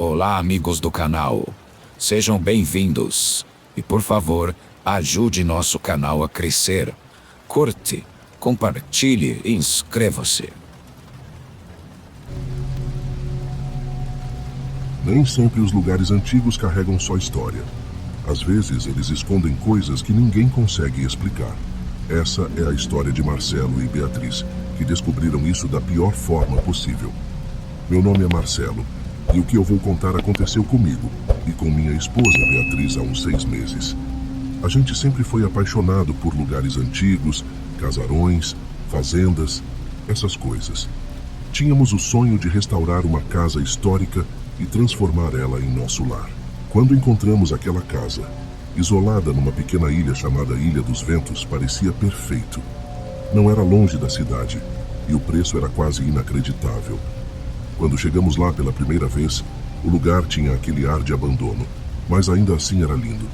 Olá, amigos do canal. Sejam bem-vindos. E por favor, ajude nosso canal a crescer. Curte, compartilhe e inscreva-se. Nem sempre os lugares antigos carregam só história. Às vezes, eles escondem coisas que ninguém consegue explicar. Essa é a história de Marcelo e Beatriz, que descobriram isso da pior forma possível. Meu nome é Marcelo, e o que eu vou contar aconteceu comigo e com minha esposa Beatriz há uns 6 meses. A gente sempre foi apaixonado por lugares antigos, casarões, fazendas, essas coisas. Tínhamos o sonho de restaurar uma casa histórica e transformar ela em nosso lar. Quando encontramos aquela casa, isolada numa pequena ilha chamada Ilha dos Ventos, parecia perfeito. Não era longe da cidade e o preço era quase inacreditável. Quando chegamos lá pela primeira vez, o lugar tinha aquele ar de abandono, mas ainda assim era lindo.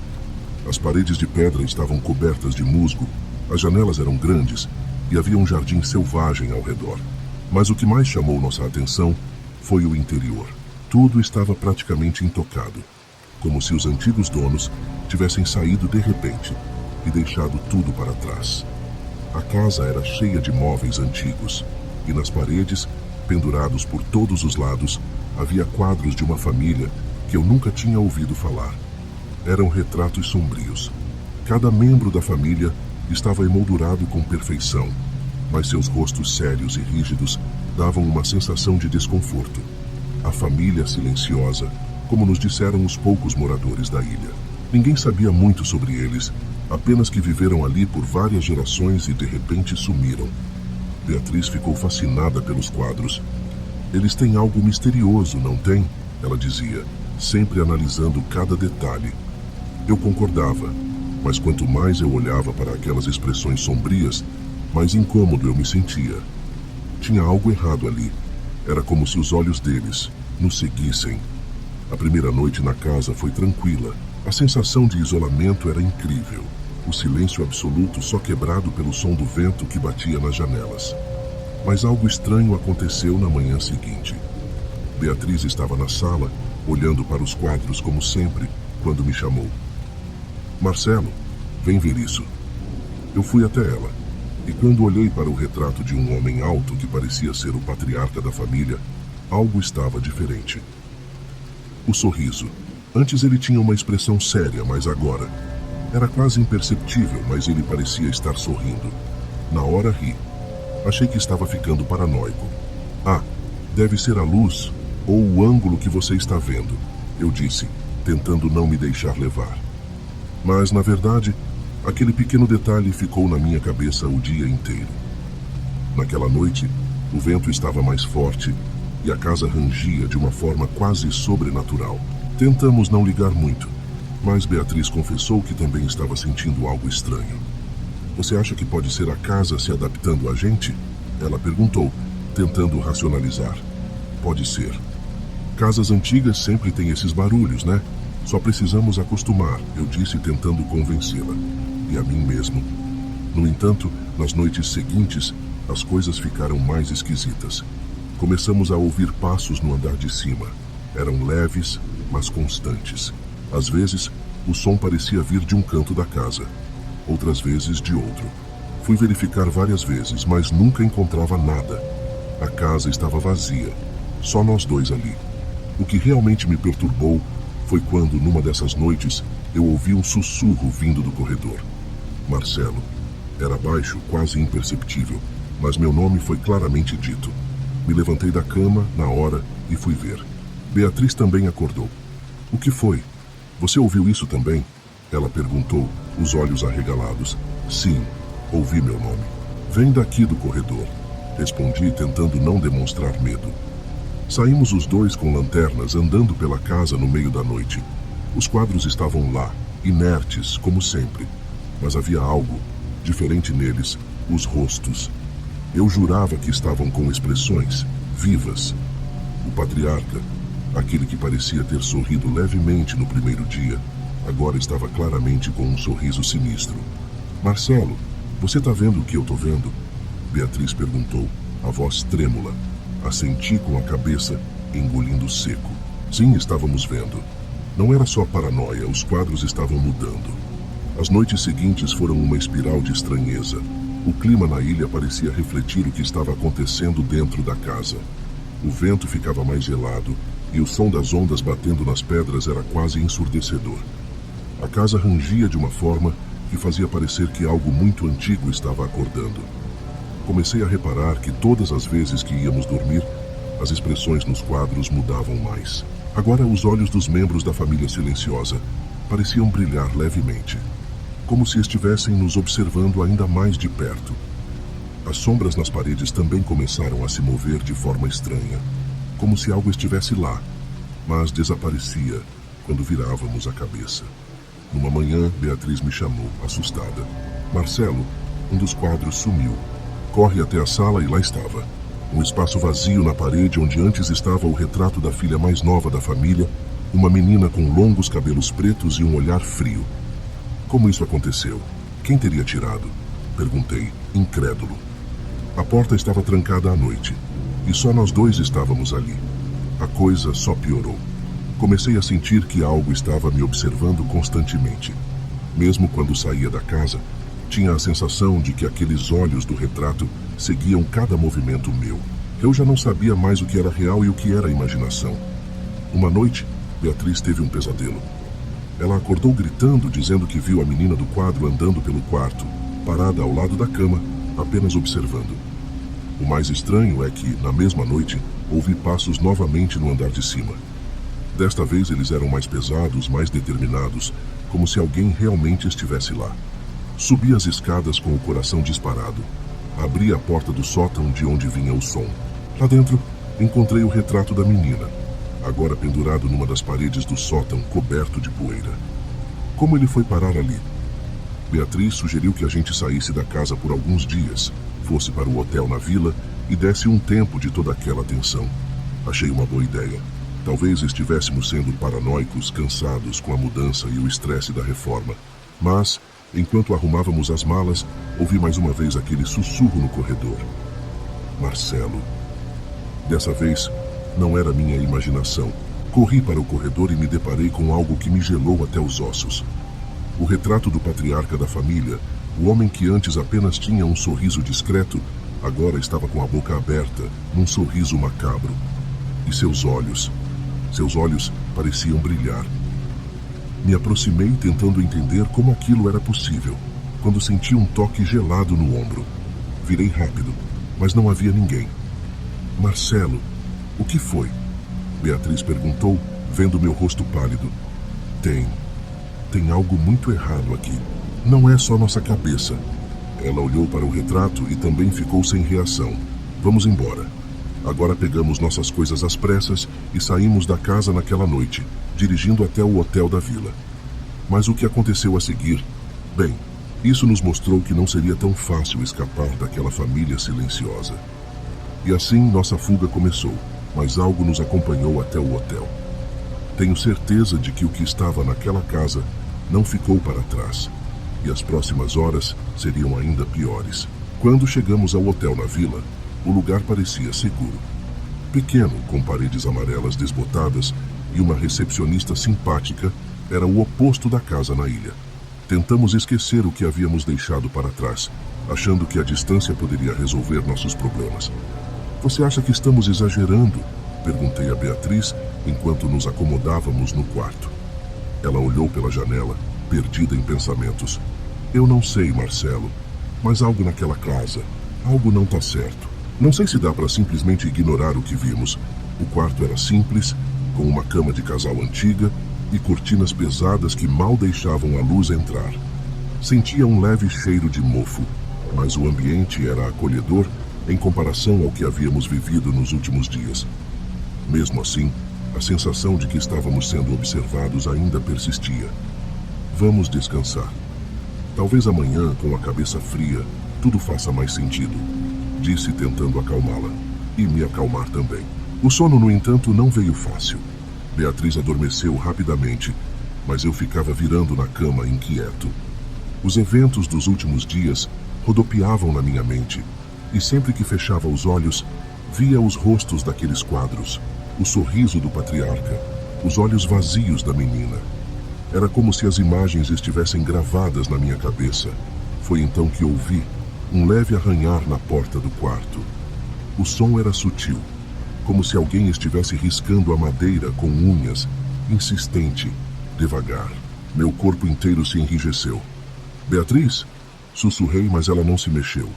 As paredes de pedra estavam cobertas de musgo, as janelas eram grandes e havia um jardim selvagem ao redor. Mas o que mais chamou nossa atenção foi o interior. Tudo estava praticamente intocado, como se os antigos donos tivessem saído de repente e deixado tudo para trás. A casa era cheia de móveis antigos e nas paredes, pendurados por todos os lados, havia quadros de uma família que eu nunca tinha ouvido falar. Eram retratos sombrios. Cada membro da família estava emoldurado com perfeição, mas seus rostos sérios e rígidos davam uma sensação de desconforto. A família silenciosa, como nos disseram os poucos moradores da ilha. Ninguém sabia muito sobre eles, apenas que viveram ali por várias gerações e de repente sumiram. Beatriz ficou fascinada pelos quadros. Eles têm algo misterioso, não tem? Ela dizia, sempre analisando cada detalhe. Eu concordava, mas quanto mais eu olhava para aquelas expressões sombrias, mais incômodo eu me sentia. Tinha algo errado ali. Era como se os olhos deles nos seguissem. A primeira noite na casa foi tranquila. A sensação de isolamento era incrível. O silêncio absoluto só quebrado pelo som do vento que batia nas janelas. Mas algo estranho aconteceu na manhã seguinte. Beatriz estava na sala, olhando para os quadros como sempre, quando me chamou. Marcelo, vem ver isso. Eu fui até ela, e quando olhei para o retrato de um homem alto que parecia ser o patriarca da família, algo estava diferente. O sorriso. Antes ele tinha uma expressão séria, mas agora era quase imperceptível, mas ele parecia estar sorrindo. Na hora ri. Achei que estava ficando paranoico. Ah, deve ser a luz ou o ângulo que você está vendo, eu disse, tentando não me deixar levar. Mas, na verdade, aquele pequeno detalhe ficou na minha cabeça o dia inteiro. Naquela noite, o vento estava mais forte e a casa rangia de uma forma quase sobrenatural. Tentamos não ligar muito, mas Beatriz confessou que também estava sentindo algo estranho. Você acha que pode ser a casa se adaptando a gente? Ela perguntou, tentando racionalizar. Pode ser. Casas antigas sempre têm esses barulhos, né? Só precisamos acostumar, eu disse tentando convencê-la. E a mim mesmo. No entanto, nas noites seguintes, as coisas ficaram mais esquisitas. Começamos a ouvir passos no andar de cima. Eram leves, mas constantes. Às vezes, o som parecia vir de um canto da casa, outras vezes de outro. Fui verificar várias vezes, mas nunca encontrava nada. A casa estava vazia, só nós dois ali. O que realmente me perturbou foi quando, numa dessas noites, eu ouvi um sussurro vindo do corredor. Marcelo. Era baixo, quase imperceptível, mas meu nome foi claramente dito. Me levantei da cama, na hora, e fui ver. Beatriz também acordou. O que foi? Você ouviu isso também? Ela perguntou, os olhos arregalados. Sim, ouvi meu nome. Vem daqui do corredor. Respondi, tentando não demonstrar medo. Saímos os dois com lanternas, andando pela casa no meio da noite. Os quadros estavam lá, inertes, como sempre. Mas havia algo diferente neles, os rostos. Eu jurava que estavam com expressões vivas. O patriarca, aquele que parecia ter sorrido levemente no primeiro dia, agora estava claramente com um sorriso sinistro. Marcelo, você tá vendo o que eu tô vendo? Beatriz perguntou, a voz trêmula. Assenti com a cabeça, engolindo seco. Sim, estávamos vendo. Não era só paranoia, os quadros estavam mudando. As noites seguintes foram uma espiral de estranheza. O clima na ilha parecia refletir o que estava acontecendo dentro da casa. O vento ficava mais gelado e o som das ondas batendo nas pedras era quase ensurdecedor. A casa rangia de uma forma que fazia parecer que algo muito antigo estava acordando. Comecei a reparar que todas as vezes que íamos dormir, as expressões nos quadros mudavam mais. Agora os olhos dos membros da família silenciosa pareciam brilhar levemente, como se estivessem nos observando ainda mais de perto. As sombras nas paredes também começaram a se mover de forma estranha, como se algo estivesse lá, mas desaparecia quando virávamos a cabeça. Numa manhã, Beatriz me chamou, assustada. Marcelo, um dos quadros sumiu. Corre até a sala e lá estava. Um espaço vazio na parede onde antes estava o retrato da filha mais nova da família, uma menina com longos cabelos pretos e um olhar frio. Como isso aconteceu? Quem teria tirado? Perguntei, incrédulo. A porta estava trancada à noite, e só nós dois estávamos ali. A coisa só piorou. Comecei a sentir que algo estava me observando constantemente. Mesmo quando saía da casa, tinha a sensação de que aqueles olhos do retrato seguiam cada movimento meu. Eu já não sabia mais o que era real e o que era imaginação. Uma noite, Beatriz teve um pesadelo. Ela acordou gritando, dizendo que viu a menina do quadro andando pelo quarto, parada ao lado da cama, apenas observando. O mais estranho é que, na mesma noite, ouvi passos novamente no andar de cima. Desta vez eles eram mais pesados, mais determinados, como se alguém realmente estivesse lá. Subi as escadas com o coração disparado. Abri a porta do sótão de onde vinha o som. Lá dentro, encontrei o retrato da menina, agora pendurado numa das paredes do sótão, coberto de poeira. Como ele foi parar ali? Beatriz sugeriu que a gente saísse da casa por alguns dias, fosse para o hotel na vila e desse um tempo de toda aquela tensão. Achei uma boa ideia. Talvez estivéssemos sendo paranoicos, cansados com a mudança e o estresse da reforma. Mas, enquanto arrumávamos as malas, ouvi mais uma vez aquele sussurro no corredor. Marcelo. Dessa vez, não era minha imaginação. Corri para o corredor e me deparei com algo que me gelou até os ossos. O retrato do patriarca da família, o homem que antes apenas tinha um sorriso discreto, agora estava com a boca aberta, num sorriso macabro. E seus olhos pareciam brilhar. Me aproximei tentando entender como aquilo era possível, quando senti um toque gelado no ombro. Virei rápido, mas não havia ninguém. Marcelo, o que foi? Beatriz perguntou, vendo meu rosto pálido. Tem algo muito errado aqui. Não é só nossa cabeça. Ela olhou para o retrato e também ficou sem reação. Vamos embora. Agora pegamos nossas coisas às pressas e saímos da casa naquela noite, dirigindo até o hotel da vila. Mas o que aconteceu a seguir? Bem, isso nos mostrou que não seria tão fácil escapar daquela família silenciosa. E assim nossa fuga começou, mas algo nos acompanhou até o hotel. Tenho certeza de que o que estava naquela casa não ficou para trás, e as próximas horas seriam ainda piores. Quando chegamos ao hotel na vila, o lugar parecia seguro. Pequeno, com paredes amarelas desbotadas e uma recepcionista simpática, era o oposto da casa na ilha. Tentamos esquecer o que havíamos deixado para trás, achando que a distância poderia resolver nossos problemas. Você acha que estamos exagerando? Perguntei a Beatriz enquanto nos acomodávamos no quarto. Ela olhou pela janela, perdida em pensamentos. Eu não sei, Marcelo, mas algo naquela casa, algo não está certo. Não sei se dá para simplesmente ignorar o que vimos. O quarto era simples, com uma cama de casal antiga e cortinas pesadas que mal deixavam a luz entrar. Sentia um leve cheiro de mofo, mas o ambiente era acolhedor em comparação ao que havíamos vivido nos últimos dias. Mesmo assim, a sensação de que estávamos sendo observados ainda persistia. Vamos descansar. Talvez amanhã, com a cabeça fria, tudo faça mais sentido, disse tentando acalmá-la, e me acalmar também. O sono, no entanto, não veio fácil. Beatriz adormeceu rapidamente, mas eu ficava virando na cama inquieto. Os eventos dos últimos dias rodopiavam na minha mente, e sempre que fechava os olhos, via os rostos daqueles quadros, o sorriso do patriarca, os olhos vazios da menina. Era como se as imagens estivessem gravadas na minha cabeça. Foi então que ouvi um leve arranhar na porta do quarto. O som era sutil, como se alguém estivesse riscando a madeira com unhas, insistente, devagar. Meu corpo inteiro se enrijeceu. Beatriz? Sussurrei, mas ela não se mexeu.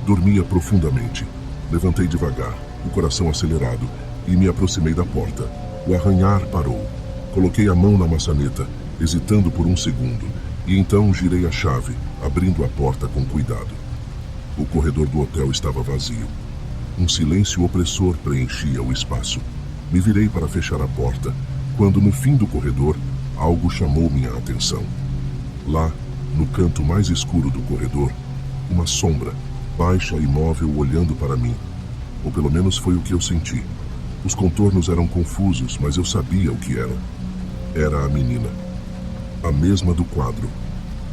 Dormia profundamente. Levantei devagar, o coração acelerado, e me aproximei da porta. O arranhar parou. Coloquei a mão na maçaneta, hesitando por um segundo, e então girei a chave, abrindo a porta com cuidado. O corredor do hotel estava vazio. Um silêncio opressor preenchia o espaço. Me virei para fechar a porta, quando no fim do corredor, algo chamou minha atenção. Lá, no canto mais escuro do corredor, uma sombra, baixa e imóvel, olhando para mim. Ou pelo menos foi o que eu senti. Os contornos eram confusos, mas eu sabia o que era. Era a menina. A mesma do quadro.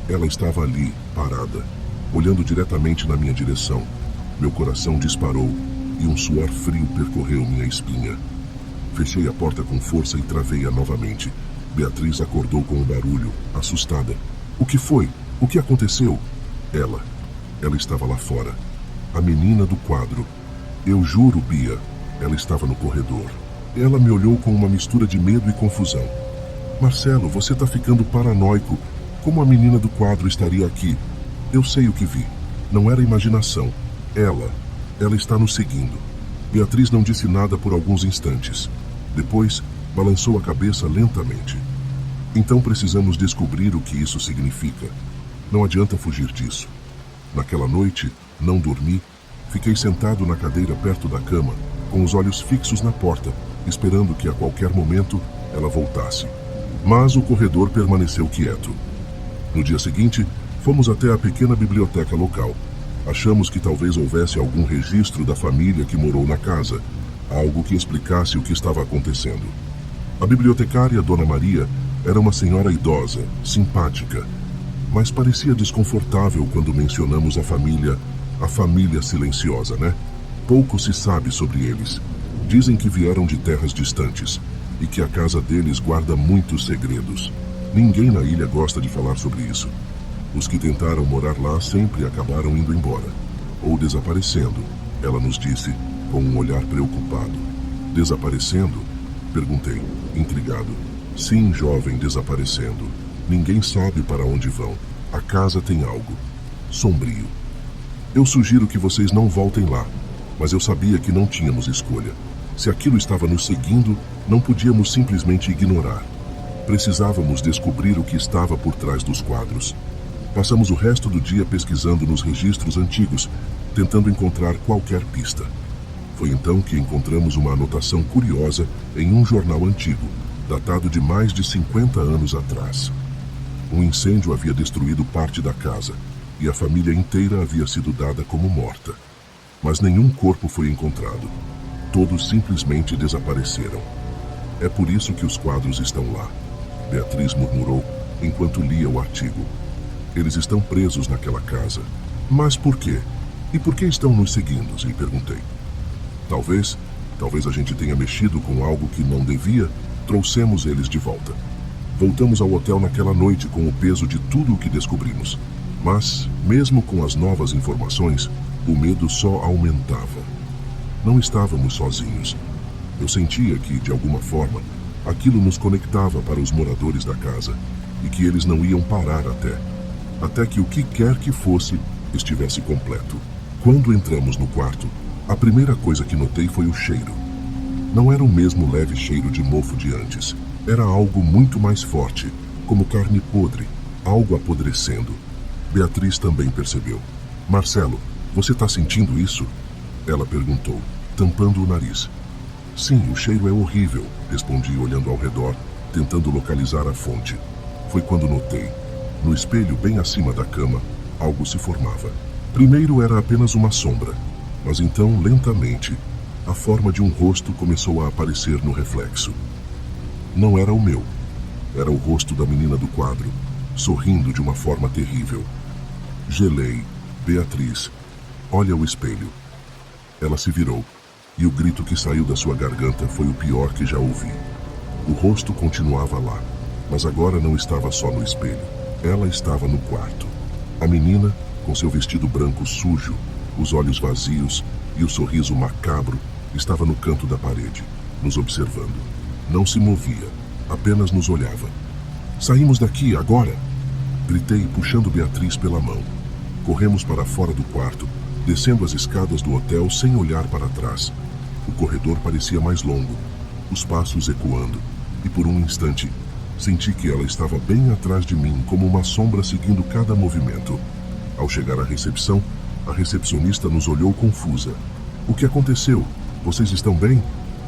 Ela estava ali, parada, olhando diretamente na minha direção. Meu coração disparou e um suor frio percorreu minha espinha. Fechei a porta com força e travei-a novamente. Beatriz acordou com um barulho, assustada. O que foi? O que aconteceu? Ela estava lá fora. A menina do quadro. Eu juro, Bia, ela estava no corredor. Ela me olhou com uma mistura de medo e confusão. Marcelo, você está ficando paranoico. Como a menina do quadro estaria aqui? Eu sei o que vi. Não era imaginação. Ela está nos seguindo. Beatriz não disse nada por alguns instantes. Depois, balançou a cabeça lentamente. Então precisamos descobrir o que isso significa. Não adianta fugir disso. Naquela noite, não dormi. Fiquei sentado na cadeira perto da cama, com os olhos fixos na porta, esperando que a qualquer momento ela voltasse. Mas o corredor permaneceu quieto. No dia seguinte, fomos até a pequena biblioteca local. Achamos que talvez houvesse algum registro da família que morou na casa, algo que explicasse o que estava acontecendo. A bibliotecária, Dona Maria, era uma senhora idosa, simpática, mas parecia desconfortável quando mencionamos a família silenciosa, né? Pouco se sabe sobre eles. Dizem que vieram de terras distantes e que a casa deles guarda muitos segredos. Ninguém na ilha gosta de falar sobre isso. Os que tentaram morar lá sempre acabaram indo embora, ou desaparecendo, ela nos disse, com um olhar preocupado. Desaparecendo? Perguntei, intrigado. Sim, jovem, desaparecendo. Ninguém sabe para onde vão. A casa tem algo sombrio. Eu sugiro que vocês não voltem lá, mas eu sabia que não tínhamos escolha. Se aquilo estava nos seguindo, não podíamos simplesmente ignorar. Precisávamos descobrir o que estava por trás dos quadros. Passamos o resto do dia pesquisando nos registros antigos, tentando encontrar qualquer pista. Foi então que encontramos uma anotação curiosa em um jornal antigo, datado de mais de 50 anos atrás. Um incêndio havia destruído parte da casa, e a família inteira havia sido dada como morta. Mas nenhum corpo foi encontrado. Todos simplesmente desapareceram. É por isso que os quadros estão lá, Beatriz murmurou enquanto lia o artigo. Eles estão presos naquela casa. Mas por quê? E por que estão nos seguindo? Lhe perguntei. Talvez a gente tenha mexido com algo que não devia. Trouxemos eles de volta. Voltamos ao hotel naquela noite com o peso de tudo o que descobrimos. Mas, mesmo com as novas informações, o medo só aumentava. Não estávamos sozinhos. Eu sentia que, de alguma forma, aquilo nos conectava para os moradores da casa e que eles não iam parar até que o que quer que fosse estivesse completo. Quando entramos no quarto, a primeira coisa que notei foi o cheiro. Não era o mesmo leve cheiro de mofo de antes. Era algo muito mais forte, como carne podre, algo apodrecendo. Beatriz também percebeu. Marcelo, você está sentindo isso? Ela perguntou, tampando o nariz. Sim, o cheiro é horrível, respondi olhando ao redor, tentando localizar a fonte. Foi quando notei. No espelho, bem acima da cama, algo se formava. Primeiro era apenas uma sombra, mas então, lentamente, a forma de um rosto começou a aparecer no reflexo. Não era o meu. Era o rosto da menina do quadro, sorrindo de uma forma terrível. Gelei. Beatriz, olha o espelho. Ela se virou, e o grito que saiu da sua garganta foi o pior que já ouvi. O rosto continuava lá, mas agora não estava só no espelho. Ela estava no quarto. A menina, com seu vestido branco sujo, os olhos vazios e o sorriso macabro, estava no canto da parede, nos observando. Não se movia, apenas nos olhava. "Saímos daqui, agora!" Gritei, puxando Beatriz pela mão. Corremos para fora do quarto, descendo as escadas do hotel sem olhar para trás. O corredor parecia mais longo, os passos ecoando, e por um instante, senti que ela estava bem atrás de mim, como uma sombra seguindo cada movimento. Ao chegar à recepção, a recepcionista nos olhou confusa. "O que aconteceu? Vocês estão bem?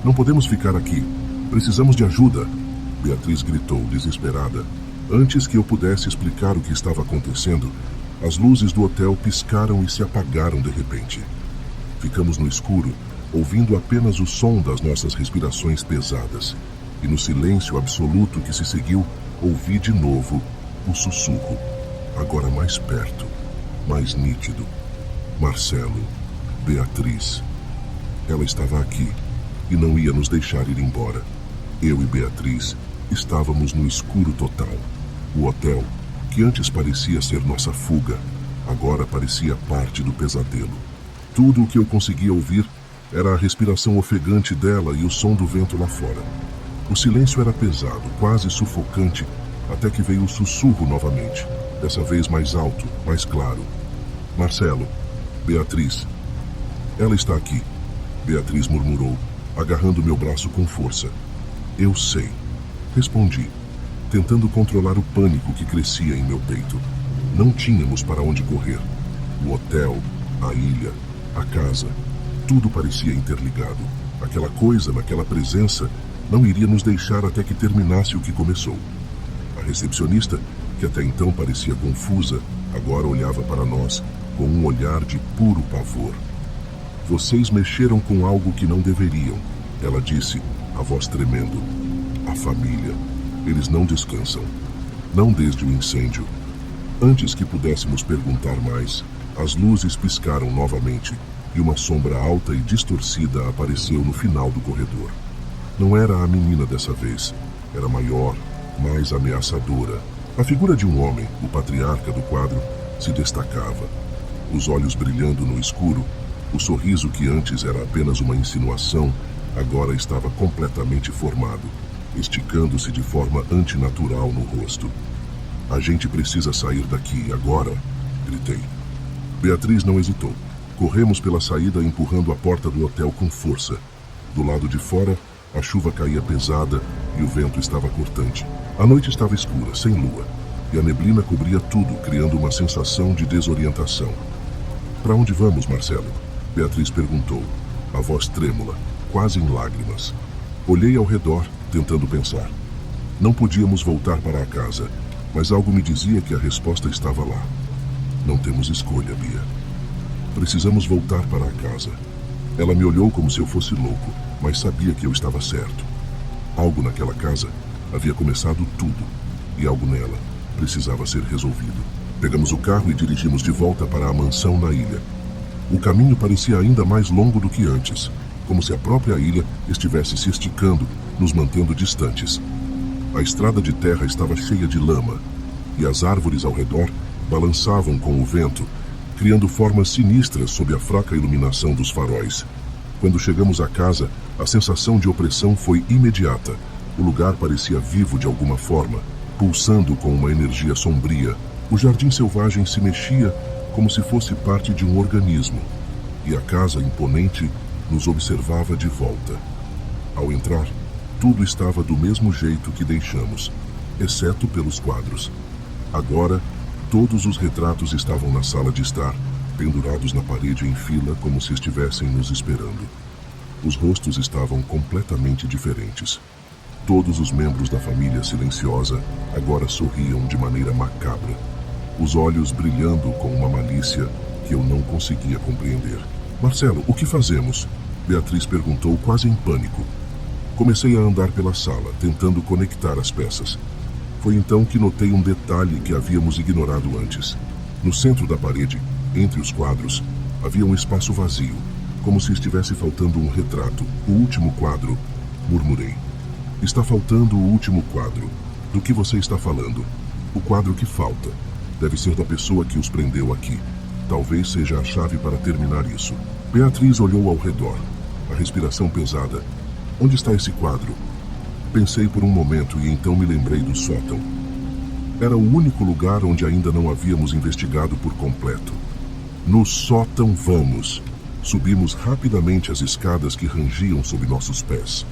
Não podemos ficar aqui. Precisamos de ajuda!" Beatriz gritou, desesperada. Antes que eu pudesse explicar o que estava acontecendo, as luzes do hotel piscaram e se apagaram de repente. Ficamos no escuro, ouvindo apenas o som das nossas respirações pesadas. E no silêncio absoluto que se seguiu, ouvi de novo o sussurro, agora mais perto, mais nítido. "Marcelo, Beatriz." Ela estava aqui e não ia nos deixar ir embora. Eu e Beatriz estávamos no escuro total. O hotel, que antes parecia ser nossa fuga, agora parecia parte do pesadelo. Tudo o que eu conseguia ouvir era a respiração ofegante dela e o som do vento lá fora. O silêncio era pesado, quase sufocante, até que veio o sussurro novamente, dessa vez mais alto, mais claro. "Marcelo, Beatriz." "Ela está aqui," Beatriz murmurou, agarrando meu braço com força. "Eu sei," respondi, tentando controlar o pânico que crescia em meu peito. Não tínhamos para onde correr. O hotel, a ilha, a casa, tudo parecia interligado. Aquela coisa, naquela presença, não iria nos deixar até que terminasse o que começou. A recepcionista, que até então parecia confusa, agora olhava para nós com um olhar de puro pavor. "Vocês mexeram com algo que não deveriam," ela disse, a voz tremendo. "A família. Eles não descansam. Não desde o incêndio." Antes que pudéssemos perguntar mais, as luzes piscaram novamente e uma sombra alta e distorcida apareceu no final do corredor. Não era a menina dessa vez. Era maior, mais ameaçadora. A figura de um homem, o patriarca do quadro, se destacava. Os olhos brilhando no escuro, o sorriso que antes era apenas uma insinuação, agora estava completamente formado, esticando-se de forma antinatural no rosto. "A gente precisa sair daqui, agora!" gritei. Beatriz não hesitou. Corremos pela saída empurrando a porta do hotel com força. Do lado de fora, a chuva caía pesada e o vento estava cortante. A noite estava escura, sem lua, e a neblina cobria tudo, criando uma sensação de desorientação. "Para onde vamos, Marcelo?" Beatriz perguntou, a voz trêmula, quase em lágrimas. Olhei ao redor, tentando pensar. Não podíamos voltar para a casa, mas algo me dizia que a resposta estava lá. "Não temos escolha, Bia. Precisamos voltar para a casa." Ela me olhou como se eu fosse louco, mas sabia que eu estava certo. Algo naquela casa havia começado tudo, e algo nela precisava ser resolvido. Pegamos o carro e dirigimos de volta para a mansão na ilha. O caminho parecia ainda mais longo do que antes, como se a própria ilha estivesse se esticando, nos mantendo distantes. A estrada de terra estava cheia de lama, e as árvores ao redor balançavam com o vento, criando formas sinistras sob a fraca iluminação dos faróis. Quando chegamos à casa, a sensação de opressão foi imediata. O lugar parecia vivo de alguma forma, pulsando com uma energia sombria. O jardim selvagem se mexia como se fosse parte de um organismo, e a casa imponente nos observava de volta. Ao entrar, tudo estava do mesmo jeito que deixamos, exceto pelos quadros. Agora, todos os retratos estavam na sala de estar, pendurados na parede em fila como se estivessem nos esperando. Os rostos estavam completamente diferentes. Todos os membros da família silenciosa agora sorriam de maneira macabra, os olhos brilhando com uma malícia que eu não conseguia compreender. "Marcelo, o que fazemos?" Beatriz perguntou, quase em pânico. Comecei a andar pela sala, tentando conectar as peças. Foi então que notei um detalhe que havíamos ignorado antes. No centro da parede, entre os quadros, havia um espaço vazio, como se estivesse faltando um retrato. "O último quadro", murmurei. Está faltando o último quadro. Do que você está falando? O quadro que falta. Deve ser da pessoa que os prendeu aqui. Talvez seja a chave para terminar isso. Beatriz olhou ao redor. A respiração pesada. Onde está esse quadro? Pensei por um momento e então me lembrei do sótão. Era o único lugar onde ainda não havíamos investigado por completo. No sótão vamos. Subimos rapidamente as escadas que rangiam sob nossos pés.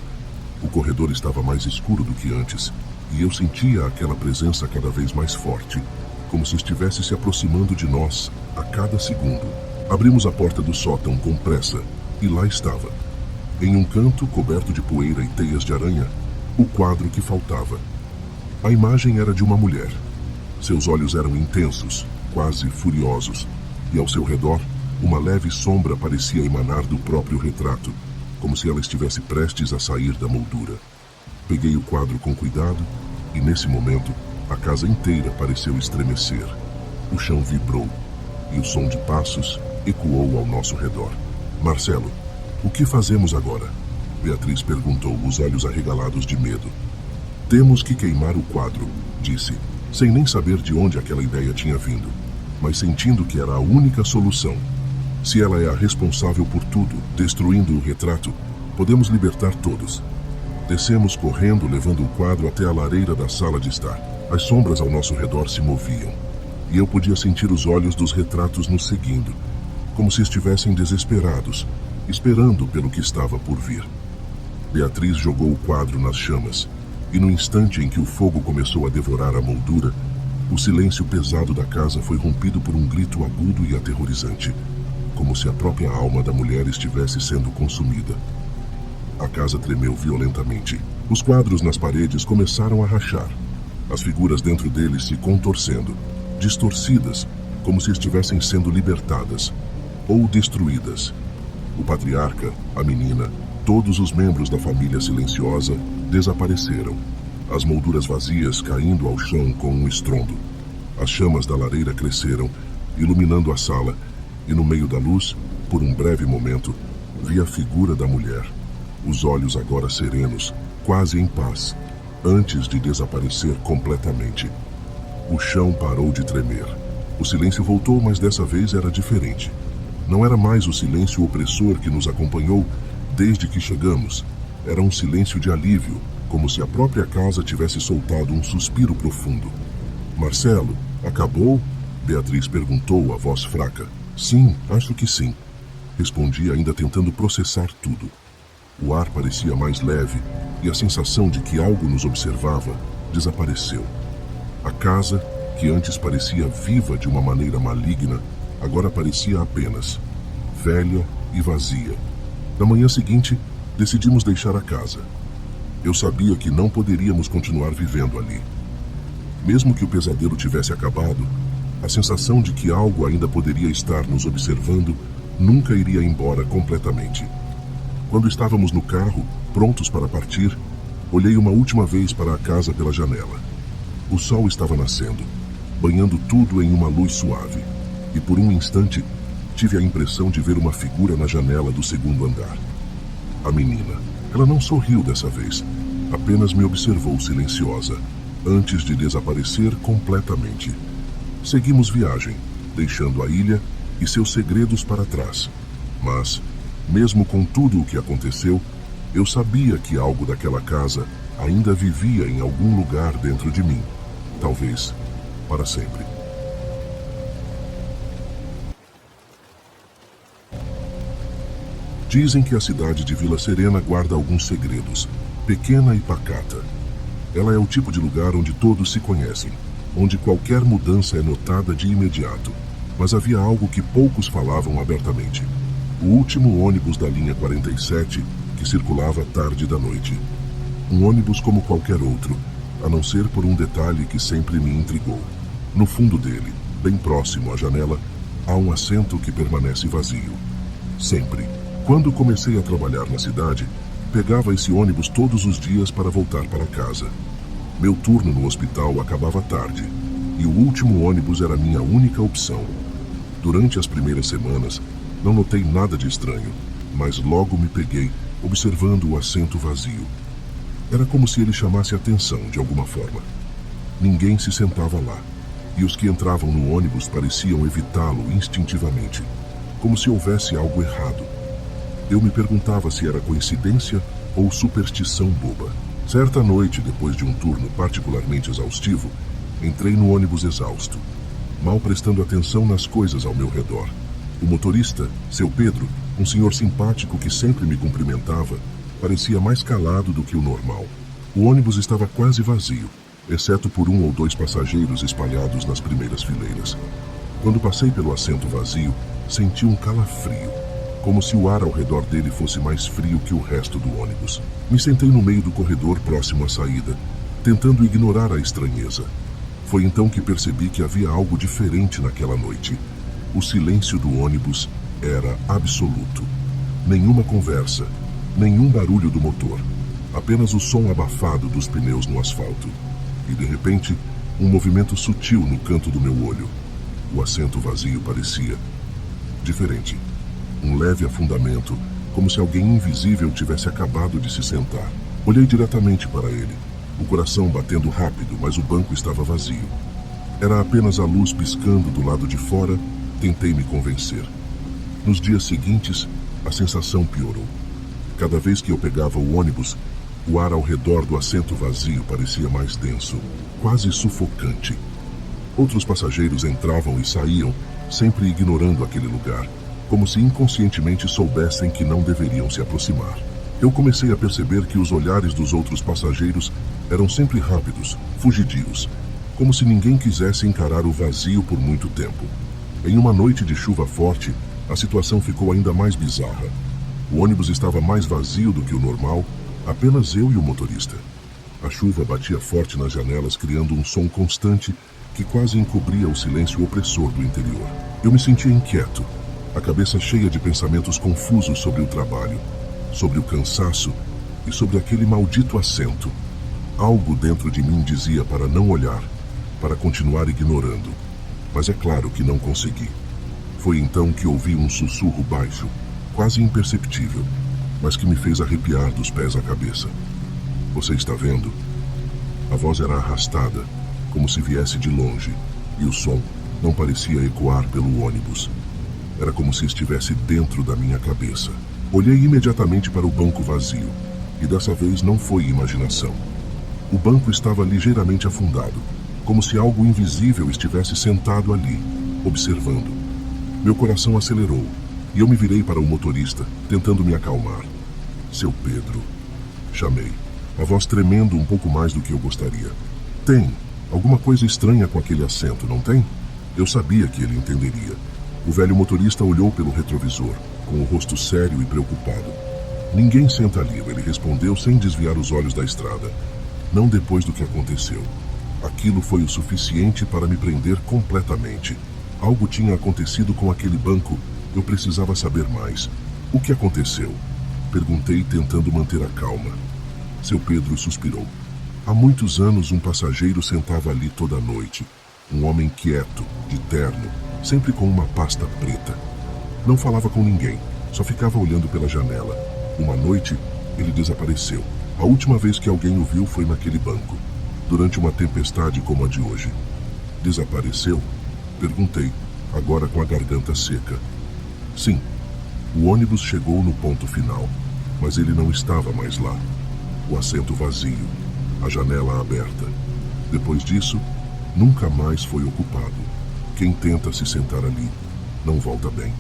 O corredor estava mais escuro do que antes, e eu sentia aquela presença cada vez mais forte, como se estivesse se aproximando de nós a cada segundo. Abrimos a porta do sótão com pressa, e lá estava. Em um canto, coberto de poeira e teias de aranha, o quadro que faltava. A imagem era de uma mulher. Seus olhos eram intensos, quase furiosos, e ao seu redor, uma leve sombra parecia emanar do próprio retrato, como se ela estivesse prestes a sair da moldura. Peguei o quadro com cuidado e, nesse momento, a casa inteira pareceu estremecer. O chão vibrou e o som de passos ecoou ao nosso redor. Marcelo, o que fazemos agora? Beatriz perguntou, os olhos arregalados de medo. Temos que queimar o quadro, disse, sem nem saber de onde aquela ideia tinha vindo, mas sentindo que era a única solução. Se ela é a responsável por tudo, destruindo o retrato, podemos libertar todos. Descemos correndo, levando o quadro até a lareira da sala de estar. As sombras ao nosso redor se moviam, e eu podia sentir os olhos dos retratos nos seguindo, como se estivessem desesperados, esperando pelo que estava por vir. Beatriz jogou o quadro nas chamas, e no instante em que o fogo começou a devorar a moldura, o silêncio pesado da casa foi rompido por um grito agudo e aterrorizante, como se a própria alma da mulher estivesse sendo consumida. A casa tremeu violentamente. Os quadros nas paredes começaram a rachar, as figuras dentro deles se contorcendo, distorcidas, como se estivessem sendo libertadas ou destruídas. O patriarca, a menina, todos os membros da família silenciosa desapareceram, as molduras vazias caindo ao chão com um estrondo. As chamas da lareira cresceram, iluminando a sala, e no meio da luz, por um breve momento, vi a figura da mulher, os olhos agora serenos, quase em paz, antes de desaparecer completamente. O chão parou de tremer. O silêncio voltou, mas dessa vez era diferente. Não era mais o silêncio opressor que nos acompanhou desde que chegamos. Era um silêncio de alívio, como se a própria casa tivesse soltado um suspiro profundo. Marcelo, acabou? Beatriz perguntou, a voz fraca. Sim, acho que sim. Respondi, ainda tentando processar tudo. O ar parecia mais leve e a sensação de que algo nos observava desapareceu. A casa, que antes parecia viva de uma maneira maligna, agora parecia apenas velha e vazia. Na manhã seguinte, decidimos deixar a casa. Eu sabia que não poderíamos continuar vivendo ali. Mesmo que o pesadelo tivesse acabado, a sensação de que algo ainda poderia estar nos observando nunca iria embora completamente. Quando estávamos no carro, prontos para partir, olhei uma última vez para a casa pela janela. O sol estava nascendo, banhando tudo em uma luz suave, e por um instante tive a impressão de ver uma figura na janela do segundo andar. A menina. Ela não sorriu dessa vez, apenas me observou silenciosa, antes de desaparecer completamente. Seguimos viagem, deixando a ilha e seus segredos para trás. Mas, mesmo com tudo o que aconteceu, eu sabia que algo daquela casa ainda vivia em algum lugar dentro de mim. Talvez para sempre. Dizem que a cidade de Vila Serena guarda alguns segredos, pequena e pacata. Ela é o tipo de lugar onde todos se conhecem, onde qualquer mudança é notada de imediato. Mas havia algo que poucos falavam abertamente. O último ônibus da linha 47, que circulava tarde da noite. Um ônibus como qualquer outro, a não ser por um detalhe que sempre me intrigou. No fundo dele, bem próximo à janela, há um assento que permanece vazio. Sempre. Quando comecei a trabalhar na cidade, pegava esse ônibus todos os dias para voltar para casa. Meu turno no hospital acabava tarde, e o último ônibus era minha única opção. Durante as primeiras semanas, não notei nada de estranho, mas logo me peguei observando o assento vazio. Era como se ele chamasse atenção de alguma forma. Ninguém se sentava lá, e os que entravam no ônibus pareciam evitá-lo instintivamente, como se houvesse algo errado. Eu me perguntava se era coincidência ou superstição boba. Certa noite, depois de um turno particularmente exaustivo, entrei no ônibus exausto, mal prestando atenção nas coisas ao meu redor. O motorista, seu Pedro, um senhor simpático que sempre me cumprimentava, parecia mais calado do que o normal. O ônibus estava quase vazio, exceto por 1 ou 2 passageiros espalhados nas primeiras fileiras. Quando passei pelo assento vazio, senti um calafrio, como se o ar ao redor dele fosse mais frio que o resto do ônibus. Me sentei no meio do corredor próximo à saída, tentando ignorar a estranheza. Foi então que percebi que havia algo diferente naquela noite. O silêncio do ônibus era absoluto. Nenhuma conversa, nenhum barulho do motor, apenas o som abafado dos pneus no asfalto. E de repente, um movimento sutil no canto do meu olho. O assento vazio parecia diferente. Um leve afundamento, como se alguém invisível tivesse acabado de se sentar. Olhei diretamente para ele, o coração batendo rápido, mas o banco estava vazio. Era apenas a luz piscando do lado de fora. Tentei me convencer. Nos dias seguintes, a sensação piorou. Cada vez que eu pegava o ônibus, o ar ao redor do assento vazio parecia mais denso, quase sufocante. Outros passageiros entravam e saíam, sempre ignorando aquele lugar, como se inconscientemente soubessem que não deveriam se aproximar. Eu comecei a perceber que os olhares dos outros passageiros eram sempre rápidos, fugidios, como se ninguém quisesse encarar o vazio por muito tempo. Em uma noite de chuva forte, a situação ficou ainda mais bizarra. O ônibus estava mais vazio do que o normal, apenas eu e o motorista. A chuva batia forte nas janelas, criando um som constante que quase encobria o silêncio opressor do interior. Eu me sentia inquieto, a cabeça cheia de pensamentos confusos sobre o trabalho, sobre o cansaço e sobre aquele maldito assento. Algo dentro de mim dizia para não olhar, para continuar ignorando, mas é claro que não consegui. Foi então que ouvi um sussurro baixo, quase imperceptível, mas que me fez arrepiar dos pés à cabeça. Você está vendo? A voz era arrastada, como se viesse de longe, e o som não parecia ecoar pelo ônibus. Era como se estivesse dentro da minha cabeça. Olhei imediatamente para o banco vazio, e dessa vez não foi imaginação. O banco estava ligeiramente afundado, como se algo invisível estivesse sentado ali, observando. Meu coração acelerou, e eu me virei para o motorista, tentando me acalmar. Seu Pedro, chamei, a voz tremendo um pouco mais do que eu gostaria. Tem alguma coisa estranha com aquele assento, não tem? Eu sabia que ele entenderia. O velho motorista olhou pelo retrovisor, com o rosto sério e preocupado. Ninguém senta ali, ele respondeu sem desviar os olhos da estrada. Não depois do que aconteceu. Aquilo foi o suficiente para me prender completamente. Algo tinha acontecido com aquele banco. Eu precisava saber mais. O que aconteceu? Perguntei, tentando manter a calma. Seu Pedro suspirou. Há muitos anos um passageiro sentava ali toda a noite. Um homem quieto, de terno, sempre com uma pasta preta. Não falava com ninguém, só ficava olhando pela janela. Uma noite, ele desapareceu. A última vez que alguém o viu foi naquele banco, durante uma tempestade como a de hoje. Desapareceu? Perguntei, agora com a garganta seca. Sim, o ônibus chegou no ponto final, mas ele não estava mais lá. O assento vazio, a janela aberta. Depois disso, nunca mais foi ocupado. Quem tenta se sentar ali não volta bem.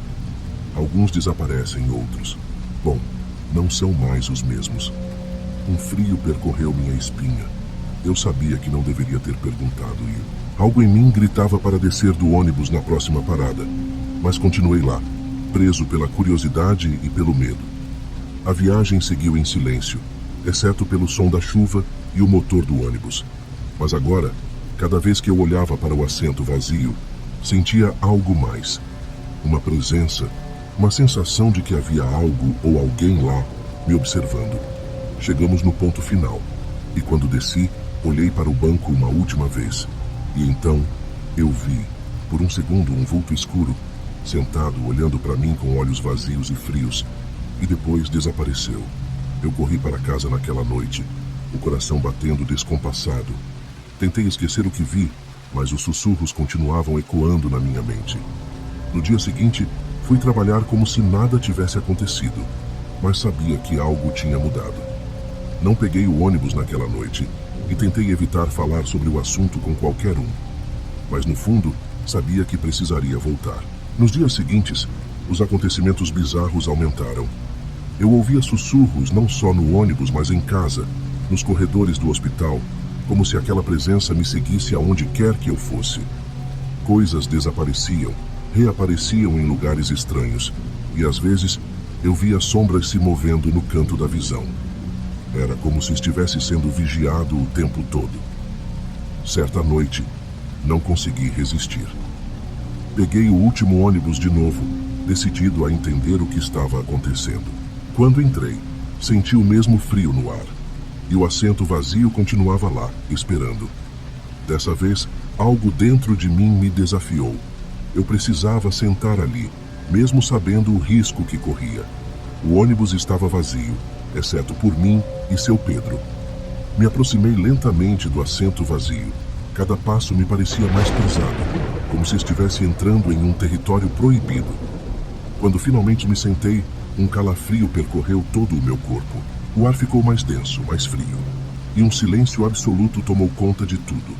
Alguns desaparecem, outros. Bom, não são mais os mesmos. Um frio percorreu minha espinha. Eu sabia que não deveria ter perguntado e algo em mim gritava para descer do ônibus na próxima parada. Mas continuei lá, preso pela curiosidade e pelo medo. A viagem seguiu em silêncio, exceto pelo som da chuva e o motor do ônibus. Mas agora, cada vez que eu olhava para o assento vazio, sentia algo mais. Uma presença, uma sensação de que havia algo ou alguém lá me observando. Chegamos no ponto final, e quando desci, olhei para o banco uma última vez. E então, eu vi, por um segundo, um vulto escuro, sentado olhando para mim com olhos vazios e frios, e depois desapareceu. Eu corri para casa naquela noite, o coração batendo descompassado. Tentei esquecer o que vi, mas os sussurros continuavam ecoando na minha mente. No dia seguinte, fui trabalhar como se nada tivesse acontecido, mas sabia que algo tinha mudado. Não peguei o ônibus naquela noite e tentei evitar falar sobre o assunto com qualquer um. Mas no fundo, sabia que precisaria voltar. Nos dias seguintes, os acontecimentos bizarros aumentaram. Eu ouvia sussurros não só no ônibus, mas em casa, nos corredores do hospital, como se aquela presença me seguisse aonde quer que eu fosse. Coisas desapareciam, reapareciam em lugares estranhos, e às vezes eu via sombras se movendo no canto da visão. Era como se estivesse sendo vigiado o tempo todo. Certa noite, não consegui resistir. Peguei o último ônibus de novo, decidido a entender o que estava acontecendo. Quando entrei, senti o mesmo frio no ar, e o assento vazio continuava lá, esperando. Dessa vez, algo dentro de mim me desafiou. Eu precisava sentar ali, mesmo sabendo o risco que corria. O ônibus estava vazio, exceto por mim e seu Pedro. Me aproximei lentamente do assento vazio. Cada passo me parecia mais pesado, como se estivesse entrando em um território proibido. Quando finalmente me sentei, um calafrio percorreu todo o meu corpo. O ar ficou mais denso, mais frio, e um silêncio absoluto tomou conta de tudo.